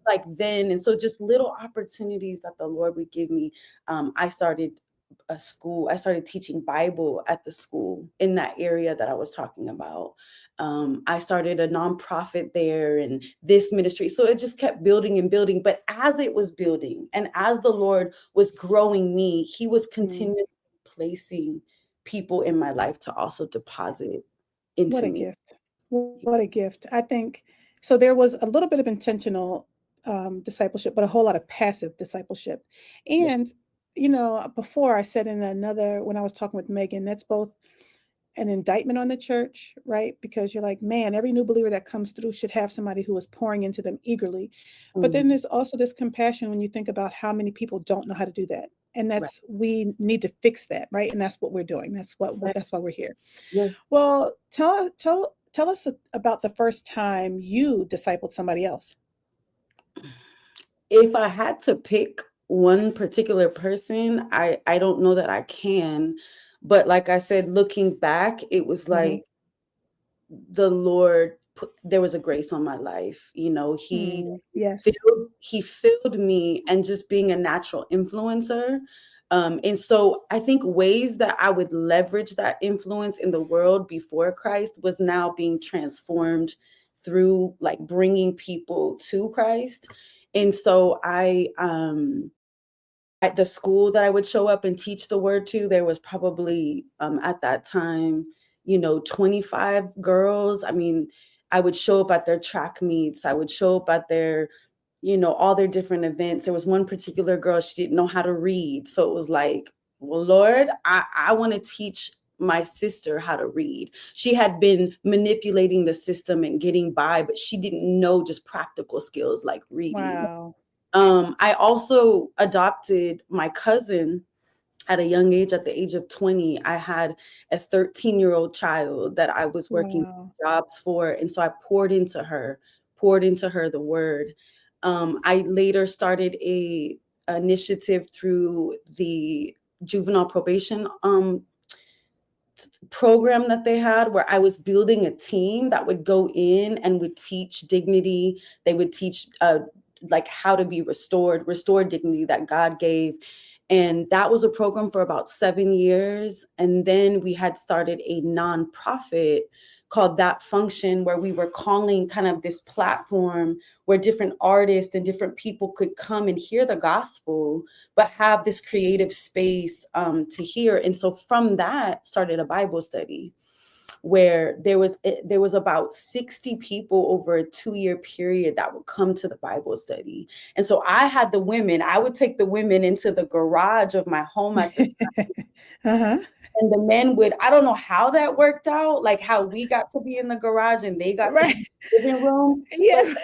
like then. And so just little opportunities that the Lord would give me. I started a school. I started teaching Bible at the school in that area that I was talking about. I started a nonprofit there and this ministry. So it just kept building and building. But as it was building and as the Lord was growing me, he was continuously placing people in my life to also deposit What into a me. gift. What a gift. I think so. There was a little bit of intentional discipleship, but a whole lot of passive discipleship. Yeah. And, before I said in another, when I was talking with Megan, that's both an indictment on the church, right? Because you're like, man, every new believer that comes through should have somebody who is pouring into them eagerly. But then Mm, there's also this compassion when you think about how many people don't know how to do that. And right. we need to fix that, right? And that's what we're doing. Right. That's why we're here. Yeah. Well, tell us about the first time you discipled somebody else. If I had to pick one particular person, I don't know that I can. But like I said, looking back, it was Hmm. like the Lord put, there was a grace on my life. You know, Yes. he filled me, and just being a natural influencer. And so I think ways that I would leverage that influence in the world before Christ was now being transformed through like bringing people to Christ. And so at the school that I would show up and teach the word to, there was probably at that time, 25 girls. I mean, I would show up at their track meets. I would show up at their, all their different events. There was one particular girl, she didn't know how to read. So it was like, well, Lord, I want to teach my sister how to read. She had been manipulating the system and getting by, but she didn't know just practical skills like reading. Wow. I also adopted my cousin at a young age. At the age of 20, I had a 13-year-old child that I was working Wow. jobs for. And so I poured into her the word. I later started a initiative through the juvenile probation program that they had, where I was building a team that would go in and would teach dignity. They would teach like how to be restore dignity that God gave. And that was a program for about 7 years. And then we had started a nonprofit called That Function, where we were calling kind of this platform where different artists and different people could come and hear the gospel, but have this creative space to hear. And so from that started a Bible study where there was about 60 people over a 2-year period that would come to the Bible study. And so I would take the women into the garage of my home at the Uh-huh. and the men would, I don't know how that worked out, like how we got to be in the garage and they got to be Right. in the living room. But Yeah.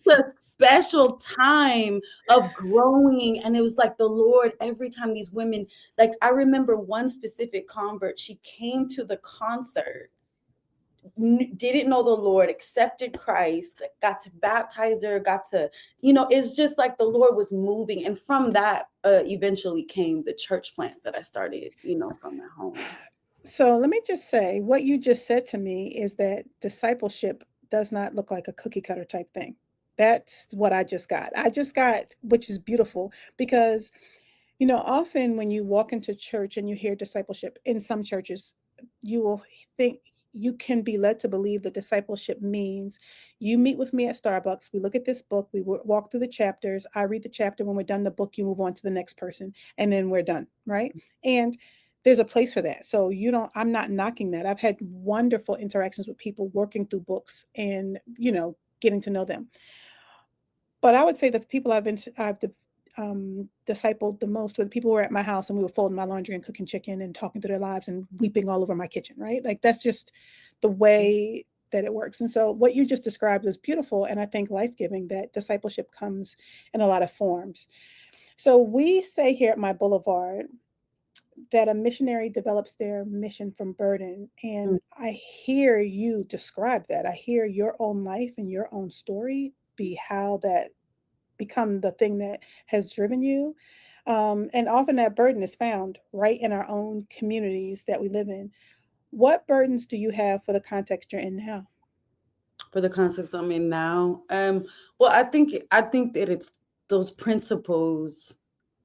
such a special time of growing. And it was like the Lord, every time these women, like I remember one specific convert, she came to the concert, didn't know the Lord, accepted Christ, got to baptize her, got to, it's just like the Lord was moving. And from that eventually came the church plant that I started, from my homes. So let me just say, what you just said to me is that discipleship does not look like a cookie cutter type thing. That's what I just got. Which is beautiful because, often when you walk into church and you hear discipleship in some churches, you will think you can be led to believe that discipleship means you meet with me at Starbucks. We look at this book, we walk through the chapters. I read the chapter. When we're done the book, you move on to the next person, and then we're done, right? And there's a place for that. So I'm not knocking that. I've had wonderful interactions with people working through books and, getting to know them. But I would say the people I've discipled the most were the people who were at my house and we were folding my laundry and cooking chicken and talking through their lives and weeping all over my kitchen, right? Like that's just the way that it works. And so what you just described is beautiful. And I think life-giving, that discipleship comes in a lot of forms. So we say here at My Boulevard that a missionary develops their mission from burden. Mm. And I hear you describe that. I hear your own life and your own story be how that become the thing that has driven you. And often that burden is found right in our own communities that we live in. What burdens do you have for the context you're in now? For the context I'm in now, well, I think that it's those principles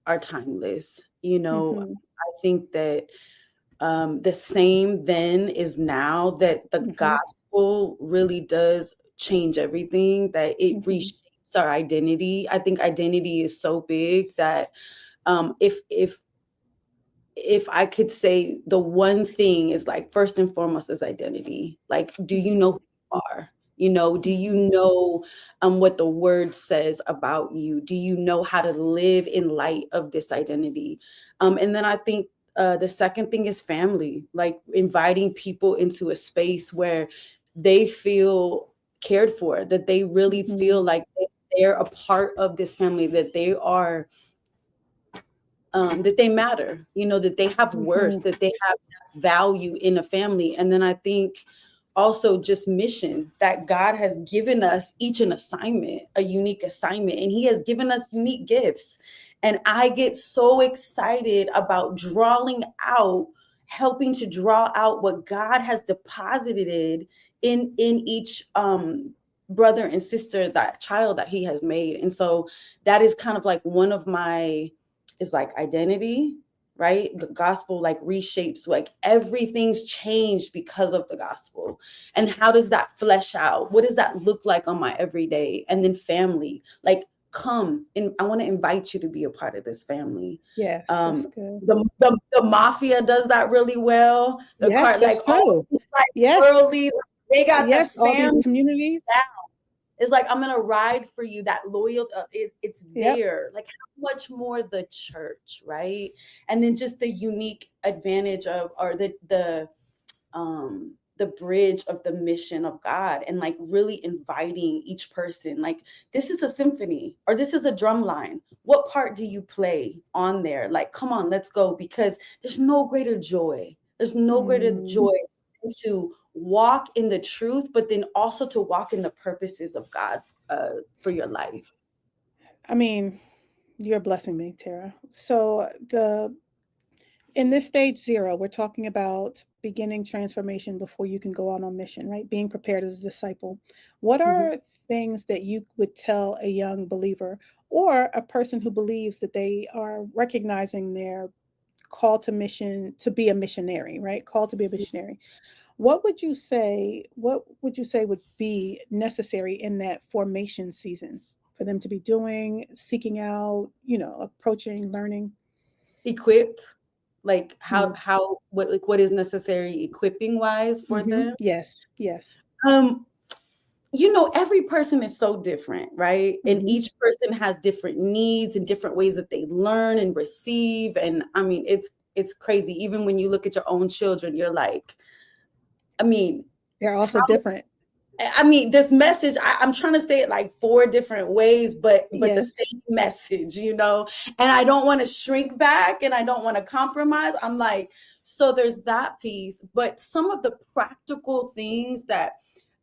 are timeless. Mm-hmm. I think that the same then is now, that the Mm-hmm. gospel really does change everything, that it Mm-hmm. reshapes our identity. I think identity is so big that if I could say the one thing is, like, first and foremost is identity. Like, do you Mm-hmm. know who you are? Do you Mm-hmm. know what the word says about you? Do you know how to live in light of this identity? And then I think the second thing is family, like inviting people into a space where they feel cared for, that they really Mm-hmm. feel like they're a part of this family, that they are that they matter, that they have Mm-hmm. worth, that they have value in a family. And then I think also just mission, that God has given us each an assignment, a unique assignment, and He has given us unique gifts. And I get so excited about helping to draw out what God has deposited in each brother and sister, that child that He has made. And so that is kind of like one of my, is like identity, right? The gospel like reshapes, like everything's changed because of the gospel. And how does that flesh out? What does that look like on my everyday? And then family, like, come and I want to invite you to be a part of this family. Yes, that's good. The mafia does that really well. The Yes, part, like, that's all true. these, like, Yes, worldly, like, they got the yes, all these family. communities. It's like, I'm gonna ride for you. That loyalty, it's Yep. there. Like, how much more the church, right? And then just the unique advantage of, or the bridge of the mission of God, and like really inviting each person. Like, this is a symphony, or this is a drum line. What part do you play on there? Like, come on, let's go, because there's no greater joy. There's no greater Mm, joy than to walk in the truth, but then also to walk in the purposes of God for your life. I mean, you're blessing me, Tara. So in this stage 0, we're talking about beginning transformation before you can go out on mission, right? Being prepared as a disciple. What Mhm. are things that you would tell a young believer or a person who believes that they are recognizing their call to mission to be a missionary, right? Call to be a missionary. What would you say would be necessary in that formation season for them to be doing, seeking out, approaching, learning? Equipped, like, Mm, what is necessary equipping wise for mhm. them. Yes, yes. Um, every person is so different, right? And Mhm. each person has different needs and different ways that they learn and receive. And I mean, it's crazy. Even when you look at your own children, you're like, I mean, They're also how different. this message, I'm trying to say it like 4 different ways, but the Yes. same message, and I don't want to shrink back and I don't want to compromise. I'm like, so there's that piece, but some of the practical things that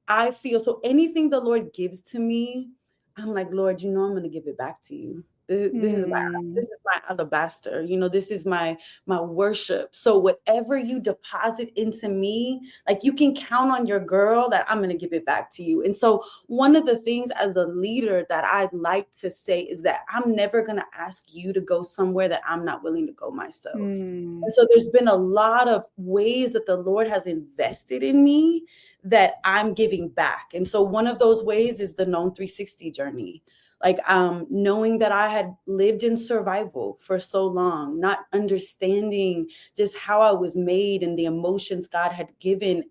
I feel, so anything the Lord gives to me, I'm like, Lord, I'm going to give it back to you. This is my Mm. this is my alabaster. This is my worship. So whatever you deposit into me, like, you can count on your girl that I'm going to give it back to you. And so one of the things as a leader that I'd like to say is that I'm never going to ask you to go somewhere that I'm not willing to go myself. Mm. And so there's been a lot of ways that the Lord has invested in me that I'm giving back. And so one of those ways is the Known 360 journey. Like, knowing that I had lived in survival for so long, not understanding just how I was made and the emotions God has given,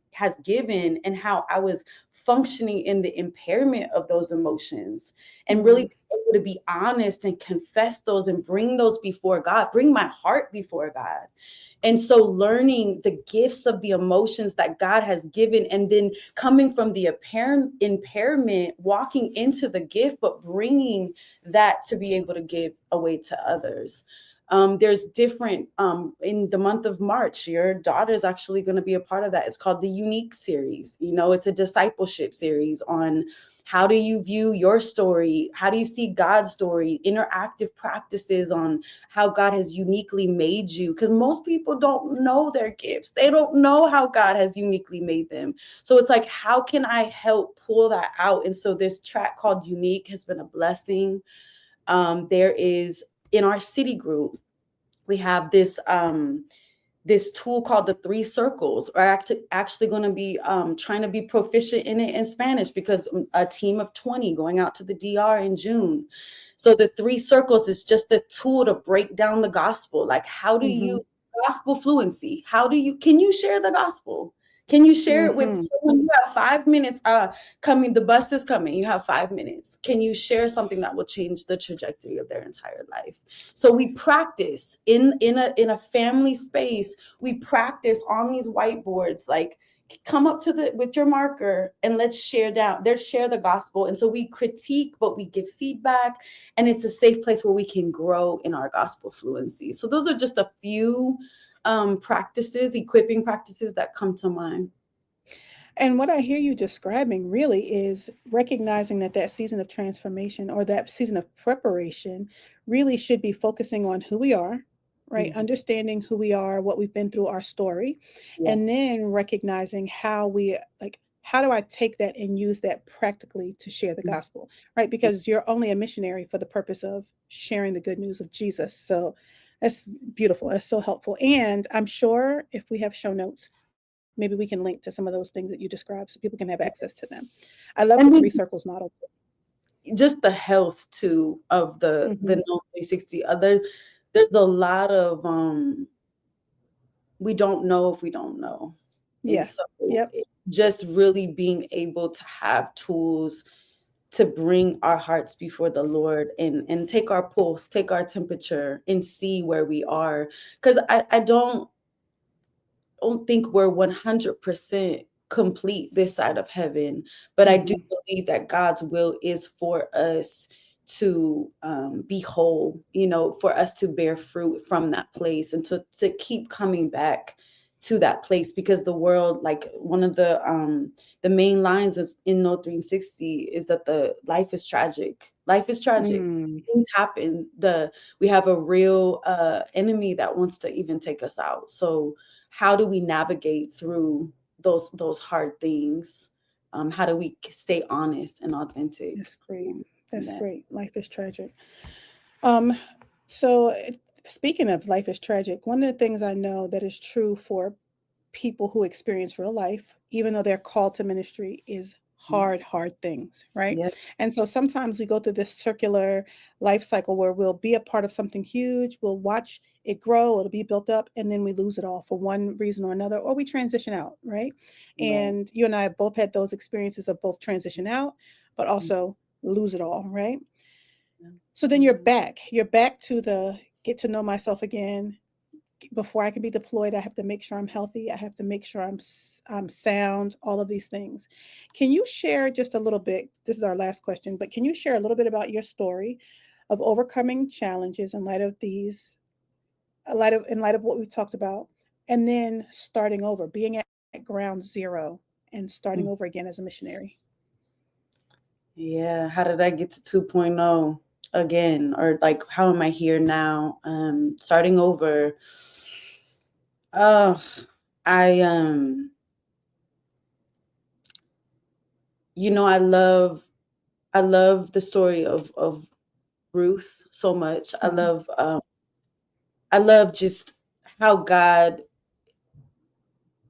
and how I was functioning in the impairment of those emotions, and really Mm. being able to be honest and confess those and bring those before God, bring my heart before God. And so learning the gifts of the emotions that God has given, and then coming from the impairment, walking into the gift, but bringing that to be able to give away to others. There's different, in the month of March, your daughter is actually going to be a part of that. It's called the Unique series. It's a discipleship series on how do you view your story? How do you see God's story? Interactive practices on how God has uniquely made you. Because most people don't know their gifts. They don't know how God has uniquely made them. So it's like, how can I help pull that out? And so this track called Unique has been a blessing. There is, in our city group, we have this tool called the 3 circles. We're actually going to be trying to be proficient in it in Spanish, because a team of 20 going out to the DR in June. So the 3 circles is just a tool to break down the gospel. Like, how do you gospel fluency? Can you share the gospel? Can you share it with someone? You have 5 minutes the bus is coming. You have 5 minutes. Can you share something that will change the trajectory of their entire life? So we practice in a family space. We practice on these whiteboards, like, come up with your marker and let's share the gospel. And so we critique, but we give feedback, and it's a safe place where we can grow in our gospel fluency. So those are just a few equipping practices that come to mind. And what I hear you describing really is recognizing that season of transformation, or that season of preparation, really should be focusing on who we are, right? Understanding who we are, what we've been through, our story, and then recognizing how do I take that and use that practically to share the gospel, right? Because you're only a missionary for the purpose of sharing the good news of Jesus. So that's beautiful. That's so helpful. And I'm sure if we have show notes, maybe we can link to some of those things that you described so people can have access to them. I love the 3 circles model. Just the health too of the No 360. There's a lot of we don't know if we don't know. Yeah. So just really being able to have tools to bring our hearts before the Lord and take our pulse, take our temperature, and see where we are. Because I don't think we're 100% complete this side of heaven, but I do believe that God's will is for us to be whole, for us to bear fruit from that place, and to keep coming back to that place, because the world, like, one of the main lines is in No 360 is that the life is tragic. Life is tragic. Things happen. We have a real enemy that wants to even take us out. So how do we navigate through those hard things? How do we stay honest and authentic? That's great. That's great. Life is tragic. So speaking of life is tragic, one of the things I know that is true for people who experience real life, even though they're called to ministry, is hard things, right? Yep. And so sometimes we go through this circular life cycle where we'll be a part of something huge, we'll watch it grow, it'll be built up, and then we lose it all for one reason or another, or we transition out, right? And you and I have both had those experiences of both transition out, but also lose it all, right? So then you're back to the get to know myself again. Before I can be deployed, I have to make sure I'm healthy. I have to make sure I'm sound, all of these things. Can you share just a little bit? This is our last question, but can you share a little bit about your story of overcoming challenges in light of what we talked about, and then starting over, being at ground zero and starting over again as a missionary? Yeah. How did I get to 2.0 again? Or like, how am I here now? Starting over. I love the story of Ruth so much. I love just how God,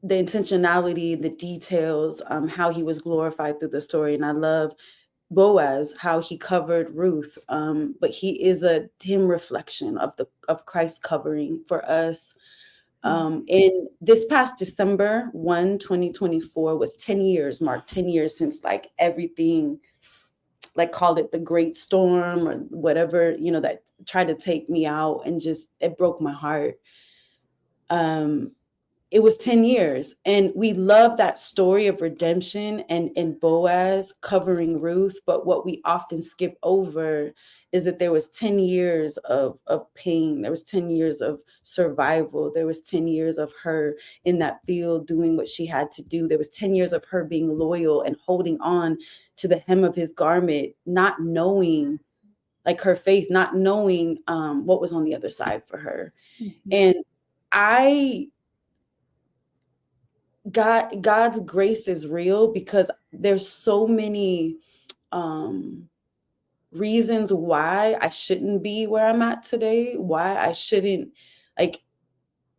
the intentionality, the details, how he was glorified through the story. And I love Boaz, how he covered Ruth. But he is a dim reflection of Christ's covering for us. In this past December 1, 2024 was 10 years, marked 10 years since like everything, like call it the great storm or whatever, that tried to take me out, and just, it broke my heart. it was 10 years. And we love that story of redemption and Boaz covering Ruth. But what we often skip over is that there was 10 years of pain. There was 10 years of survival. There was 10 years of her in that field doing what she had to do. There was 10 years of her being loyal and holding on to the hem of his garment, not knowing, like, her faith, not knowing what was on the other side for her. And God's grace is real, because there's so many reasons why I shouldn't be where I'm at today, why I shouldn't, like,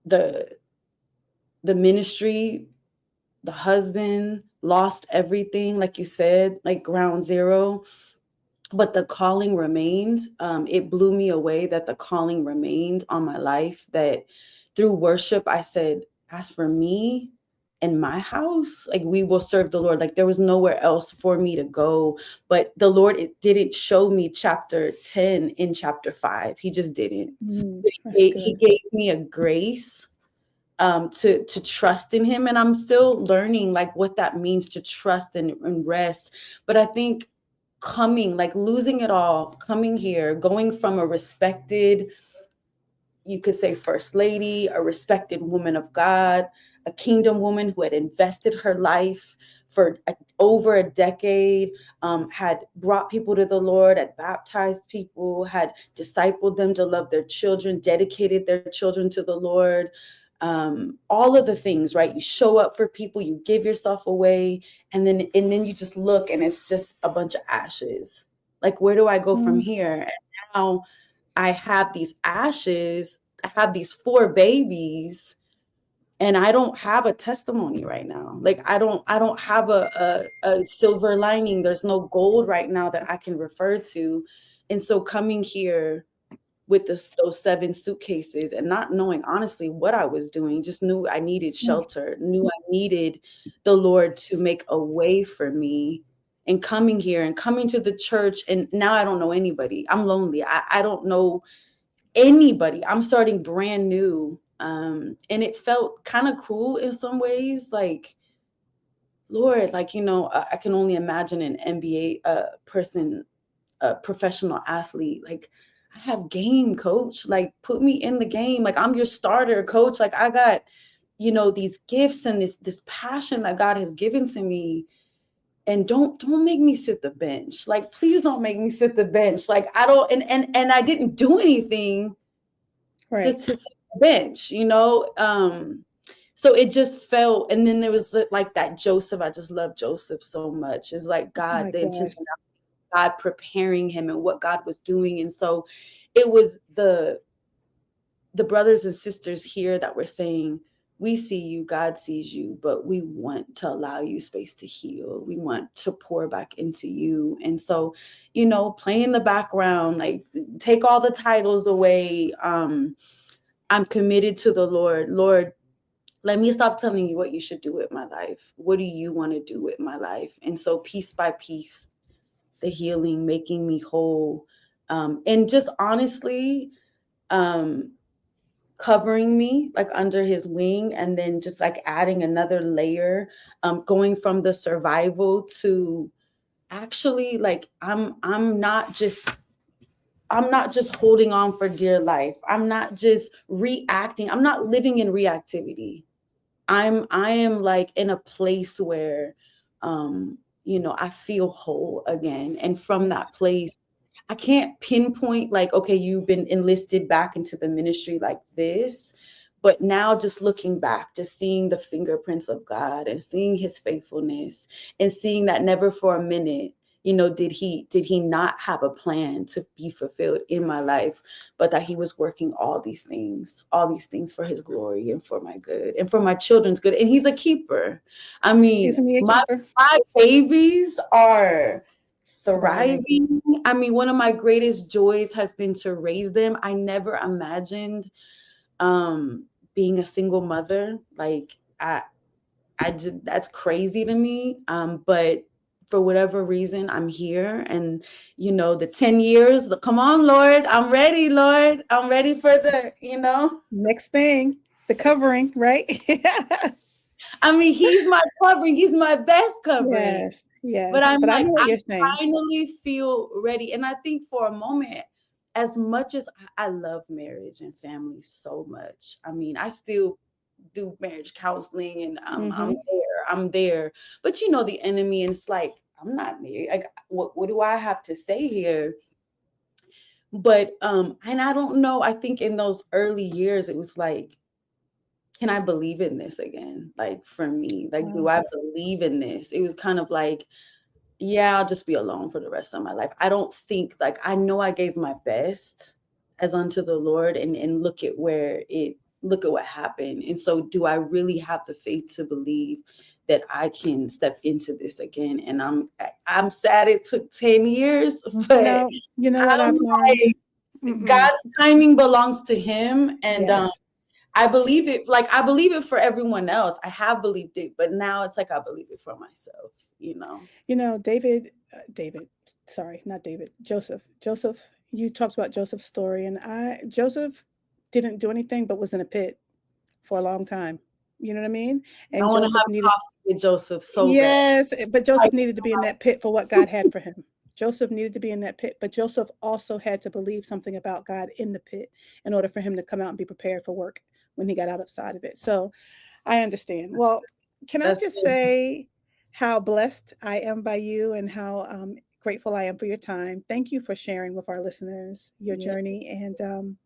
the ministry, the husband lost everything, like you said, like ground zero, but the calling remains. It blew me away that the calling remained on my life, that through worship, I said, as for me and my house, like, we will serve the Lord. Like, there was nowhere else for me to go. But the Lord, it didn't show me chapter 10 in chapter 5. He just didn't. He gave me a grace to trust in him. And I'm still learning, like, what that means to trust and rest. But I think coming, like, losing it all, coming here, going from a respected, you could say, first lady, a respected woman of God, a kingdom woman who had invested her life for over a decade, had brought people to the Lord, had baptized people, had discipled them to love their children, dedicated their children to the Lord. All of the things, right? You show up for people, you give yourself away, and then you just look and it's just a bunch of ashes. Like, where do I go from here? And now I have these ashes, I have these 4 babies, and I don't have a testimony right now. Like, I don't have a silver lining. There's no gold right now that I can refer to. And so coming here with those 7 suitcases and not knowing honestly what I was doing, just knew I needed shelter, knew I needed the Lord to make a way for me. And coming here and coming to the church, and now I don't know anybody. I'm lonely. I don't know anybody. I'm starting brand new. And it felt kind of cruel in some ways. Like, Lord, like, I can only imagine an NBA person, a professional athlete. Like, I have game, coach. Like, put me in the game. Like, I'm your starter, coach. Like, I got, these gifts and this passion that God has given to me. And don't make me sit the bench. Like, please don't make me sit the bench. Like, I don't, and I didn't do anything to sit the bench, so it just felt, and then there was like that Joseph. I just love Joseph so much. It's like God, the intention of God preparing him and what God was doing. And so it was the brothers and sisters here that were saying, we see you, God sees you, but we want to allow you space to heal. We want to pour back into you. And so, play in the background, like, take all the titles away. I'm committed to the Lord. Lord, let me stop telling you what you should do with my life. What do you want to do with my life? And so piece by piece, the healing, making me whole, and just honestly, covering me, like, under his wing, and then just like adding another layer, going from the survival to actually, like, I'm not just holding on for dear life. I'm not just reacting. I'm not living in reactivity. I am like in a place where, I feel whole again. And from that place, I can't pinpoint, like, okay, you've been enlisted back into the ministry like this. But now, just looking back, just seeing the fingerprints of God and seeing his faithfulness and seeing that never for a minute, did he not have a plan to be fulfilled in my life, but that he was working all these things for his glory and for my good and for my children's good. And he's a keeper. I mean, my babies are thriving. I mean, one of my greatest joys has been to raise them. I never imagined being a single mother. Like, I just, that's crazy to me. But for whatever reason, I'm here. And, the 10 years, come on, Lord, I'm ready, Lord. I'm ready for the, next thing. The covering, right? I mean, he's my covering. He's my best covering. Yes, yes. But I'm But I like, know what I you're saying. finally feel ready. And I think for a moment, as much as I love marriage and family so much, I mean, I still do marriage counseling and I'm there. But you know, the enemy, and it's like, I'm not married. Like, what do I have to say here? But and I don't know. I think in those early years, it was like, can I believe in this again? Like for me, like, do I believe in this? It was kind of like, yeah, I'll just be alone for the rest of my life. I don't think, like, I know I gave my best as unto the Lord, and look at what happened. And so do I really have the faith to believe that I can step into this again? And I'm sad it took 10 years, but you know what I've learned? God's timing belongs to him. And Yes. I believe it. Like, I believe it for everyone else. I have believed it, but now it's like I believe it for myself, you know. Joseph, you talked about Joseph's story, and Joseph didn't do anything but was in a pit for a long time. You know what I mean? And I want to Joseph have needed, coffee with Joseph so bad. yes, but Joseph needed to be in that pit for what God had for him. Joseph needed to be in that pit, but Joseph also had to believe something about God in the pit in order for him to come out and be prepared for work when he got outside of it. So I understand. Well, can I just say how blessed I am by you, and how grateful I am for your time. Thank you for sharing with our listeners your journey. And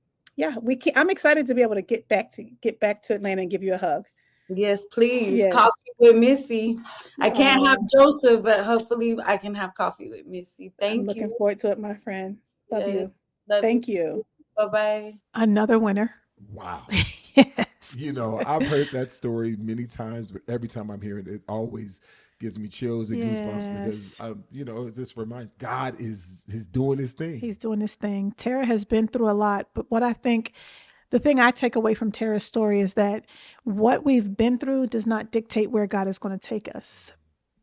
I'm excited to be able to get back to Atlanta and give you a hug. Yes, please. Yes. Coffee with Missy. I can't have Joseph, but hopefully I can have coffee with Missy. Thank you. I'm looking forward to it, my friend. Love you. Love Thank you. Bye-bye. Another winner. Wow. Yes. You know, I've heard that story many times, but every time I'm hearing it, it always gives me chills and goosebumps, because, you know, it just reminds God is doing his thing. He's doing his thing. Tara has been through a lot, but the thing I take away from Tara's story is that what we've been through does not dictate where God is going to take us.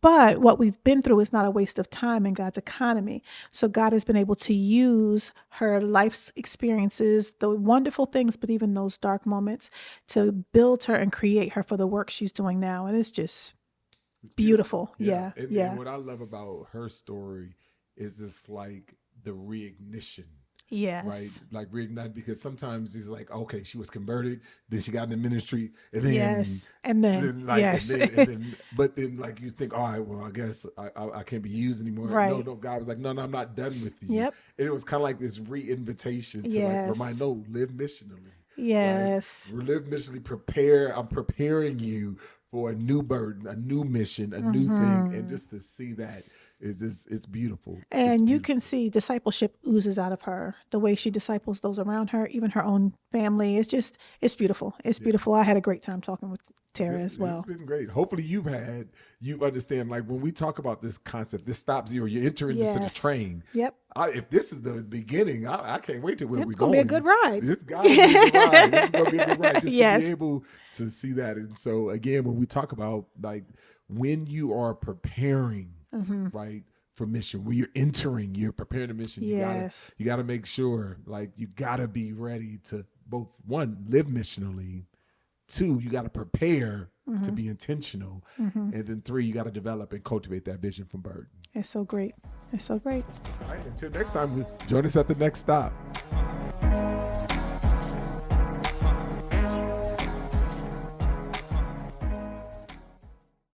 But what we've been through is not a waste of time in God's economy. So God has been able to use her life's experiences, the wonderful things, but even those dark moments, to build her and create her for the work she's doing now. And it's just beautiful. Yeah. And what I love about her story is it's like the reignition. Yes. Right. Like reignite, because sometimes it's like, okay, she was converted, then she got in the ministry, and then but then like you think, all right, well, I guess I can't be used anymore. Right. No, God was like, no, I'm not done with you. Yep. And it was kind of like this re-invitation to like remind, no, live missionally. Yes. Like, live missionally. I'm preparing you for a new burden, a new mission, a new thing, and just to see that. It's beautiful. And you can see discipleship oozes out of her, the way she disciples those around her, even her own family. It's beautiful. It's beautiful. I had a great time talking with Tara as well. It's been great. Hopefully you understand, like, when we talk about this concept, this stop zero, you're entering into the train. Yep. If this is the beginning, I can't wait to where we're going. It's going to be a good ride. This got to be a good ride. This is going to be a good ride. Just to be able to see that. And so, again, when we talk about, like, when you are preparing, right, for mission, when you're preparing a mission, you gotta make sure, like, you gotta be ready to both, one, live missionally, two, you gotta prepare to be intentional, and then three, you gotta develop and cultivate that vision from Burden. It's so great. All right, until next time, join us at the next stop.